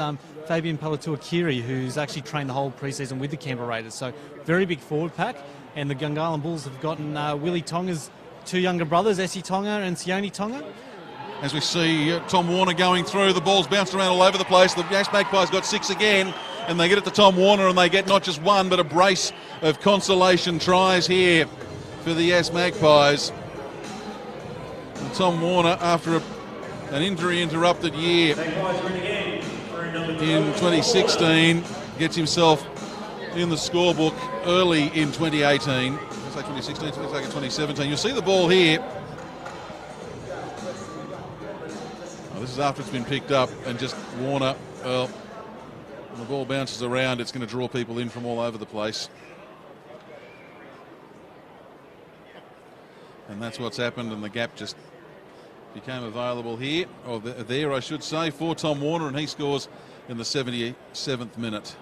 Fabian Palatuakiri, who's actually trained the whole pre-season with the Canberra Raiders. So very big forward pack, and the Gungahlin Bulls have gotten Willie Tonga's 2 younger brothers, Essie Tonga and Sione Tonga. As we see Tom Warner going through, the ball's bounced around all over the place. The Yass Magpies got 6 again, and they get it to Tom Warner, and they get not just one, but a brace of consolation tries here for the Yass Magpies. And Tom Warner, after an injury-interrupted year in 2016, gets himself in the scorebook early in 2018. I say 2016, it's like 2017. You'll see the ball here. This is after it's been picked up, and just Warner, well, when the ball bounces around, it's going to draw people in from all over the place. And that's what's happened, and the gap just became available here, or there I should say, for Tom Warner, and he scores in the 77th minute.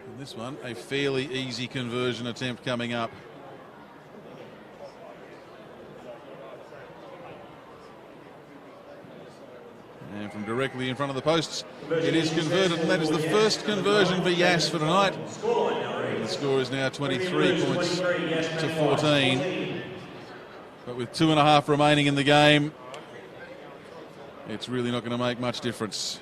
And this one, a fairly easy conversion attempt coming up. And from directly in front of the posts, it is converted, and that is the first conversion for Yass for tonight. And the score is now 23 points to 14. But with 2.5 remaining in the game, it's really not going to make much difference.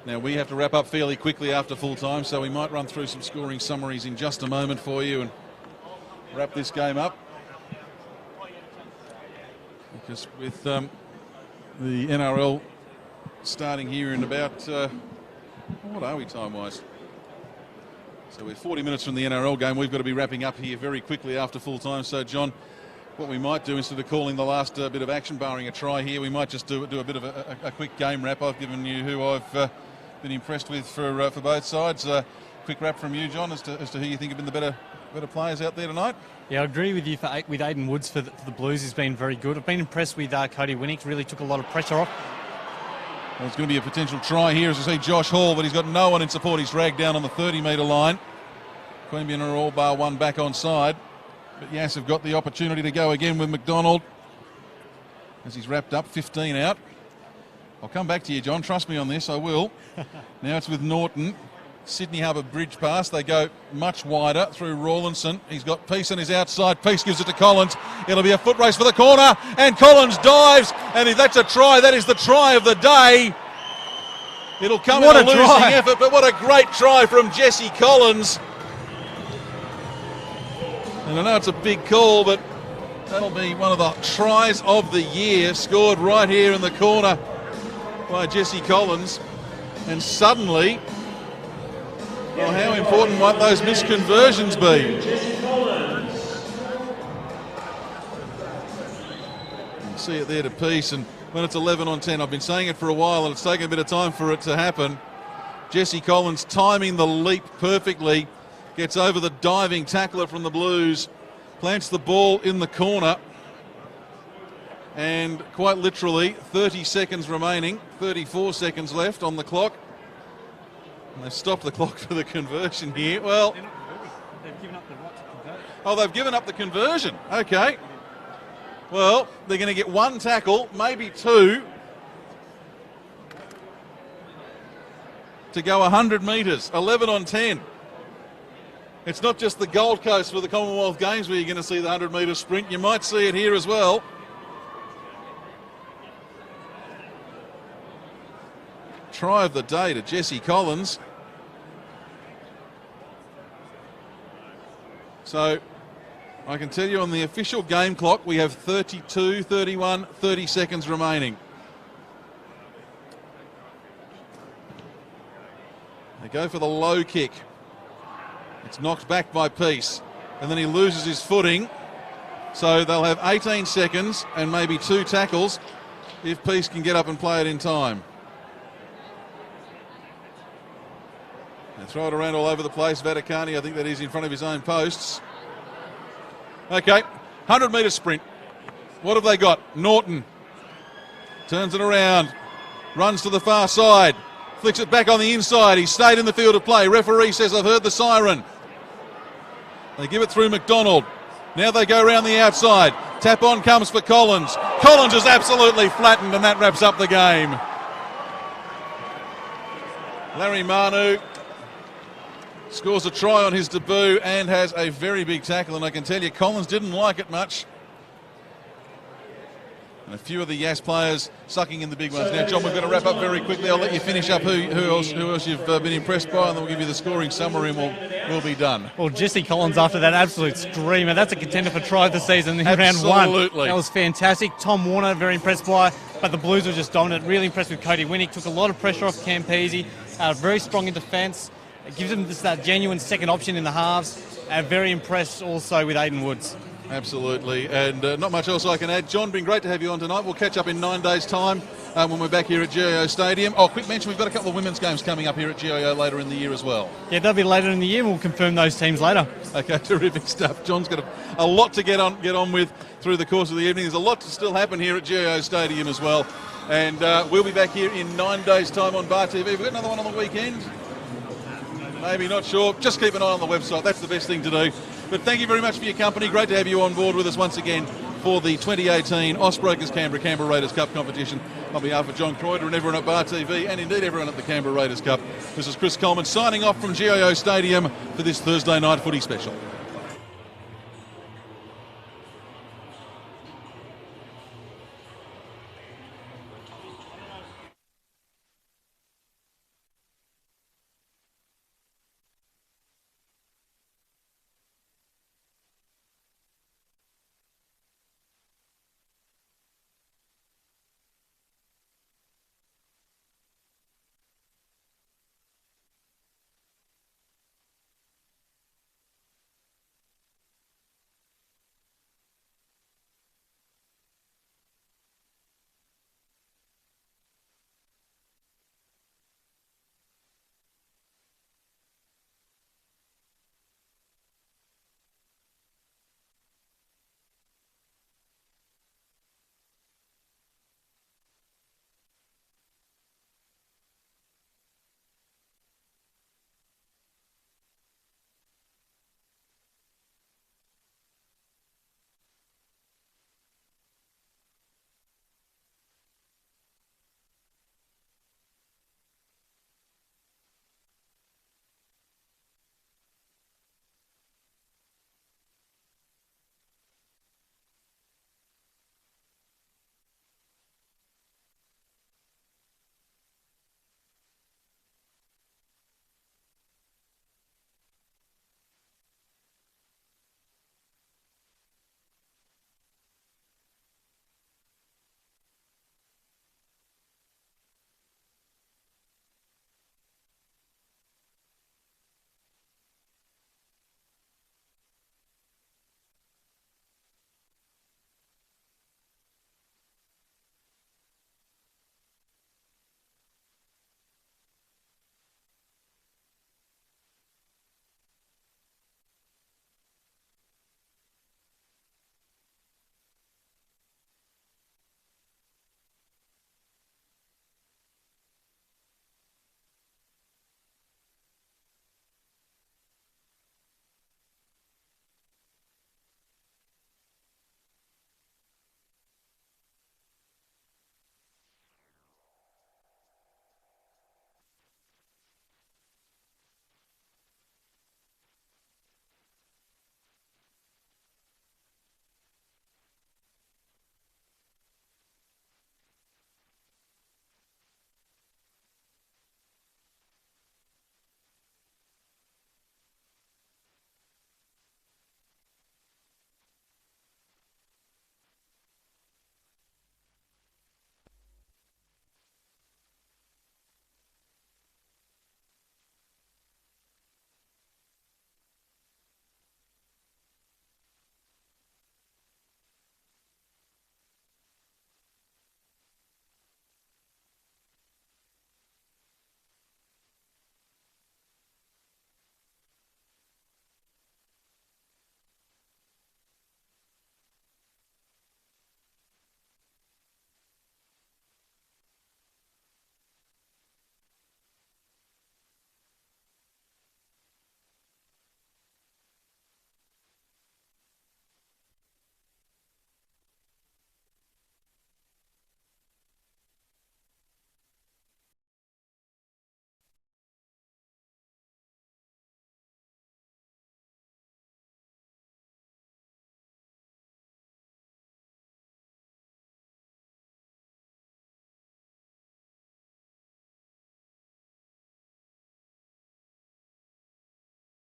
Now, we have to wrap up fairly quickly after full time, so we might run through some scoring summaries in just a moment for you and wrap this game up. Because with the NRL starting here in about, what are we time-wise? So we're 40 minutes from the NRL game. We've got to be wrapping up here very quickly after full time. So, John, what we might do, instead of calling the last bit of action, barring a try here, we might just do a bit of a quick game wrap. I've given you who I've been impressed with for both sides. Quick wrap from you, John, as to who you think have been the better better players out there tonight. Yeah, I agree with you with Aiden Woods for the Blues. He's been very good. I've been impressed with Cody Winnick. Really took a lot of pressure off. Well, there's going to be a potential try here as I see Josh Hall, but he's got no one in support. He's dragged down on the 30-metre line. Queanbeyan are all bar one back on side. But Yass have got the opportunity to go again with McDonald as he's wrapped up, 15 out. I'll come back to you, John. Trust me on this, I will. Now it's with Norton. Sydney Harbour Bridge pass. They go much wider through Rawlinson. He's got Peace on his outside. Peace gives it to Collins. It'll be a foot race for the corner. And Collins dives. And if that's a try, that is the try of the day. It'll come in a losing effort, but what a great try from Jesse Collins. And I know it's a big call, but that'll be one of the tries of the year, scored right here in the corner by Jesse Collins. And suddenly, well, how important might those missed conversions be? You see it there to Peace, and when it's 11 on 10, I've been saying it for a while, and it's taken a bit of time for it to happen. Jesse Collins timing the leap perfectly, gets over the diving tackler from the Blues, plants the ball in the corner, and quite literally 30 seconds remaining, 34 seconds left on the clock. And they've stopped the clock for the conversion here. Well, They've given up the right to convert. oh, they've given up the conversion. Okay. Well, they're going to get one tackle, maybe two, to go 100 metres, 11 on 10. It's not just the Gold Coast for the Commonwealth Games where you're going to see the 100-metre sprint. You might see it here as well. Try of the day to Jesse Collins. So I can tell you on the official game clock we have 32, 31, 30 seconds remaining. They go for the low kick. It's knocked back by Peace, and then he loses his footing. So they'll have 18 seconds and maybe two tackles if Peace can get up and play it in time. They throw it around all over the place. Vaticani, I think that is in front of his own posts. Okay, 100-metre sprint. What have they got? Norton turns it around, runs to the far side, flicks it back on the inside. He's stayed in the field of play. Referee says, I've heard the siren. They give it through McDonald. Now they go around the outside. Tap on comes for Collins. Collins is absolutely flattened, and that wraps up the game. Larry Manu scores a try on his debut and has a very big tackle, and I can tell you Collins didn't like it much. And a few of the Yass players sucking in the big ones. Now, John, we've got to wrap up very quickly. I'll let you finish up who else you've been impressed by, and then we'll give you the scoring summary and we'll be done. Well, Jesse Collins after that absolute screamer. That's a contender for try of the season in round one. Absolutely. That was fantastic. Tom Warner, very impressed by, but the Blues were just dominant. Really impressed with Cody Winnick. Took a lot of pressure off Campese. Very strong in defence. It gives them just that genuine second option in the halves. Very impressed also with Aiden Woods. Absolutely, and not much else I can add. John, been great to have you on tonight. We'll catch up in 9 days' time when we're back here at GIO Stadium. Oh, quick mention, we've got a couple of women's games coming up here at GIO later in the year as well. Yeah, that'll be later in the year. We'll confirm those teams later. Okay, terrific stuff. John's got a lot to get on with through the course of the evening. There's a lot to still happen here at GIO Stadium as well. And we'll be back here in 9 days' time on Bar TV. We've got another one on the weekend. Maybe, not sure. Just keep an eye on the website. That's the best thing to do. But thank you very much for your company. Great to have you on board with us once again for the 2018 Austbrokers Canberra Raiders Cup competition. On behalf of John Croyder and everyone at Bar TV, and indeed everyone at the Canberra Raiders Cup, this is Chris Coleman signing off from GIO Stadium for this Thursday night footy special.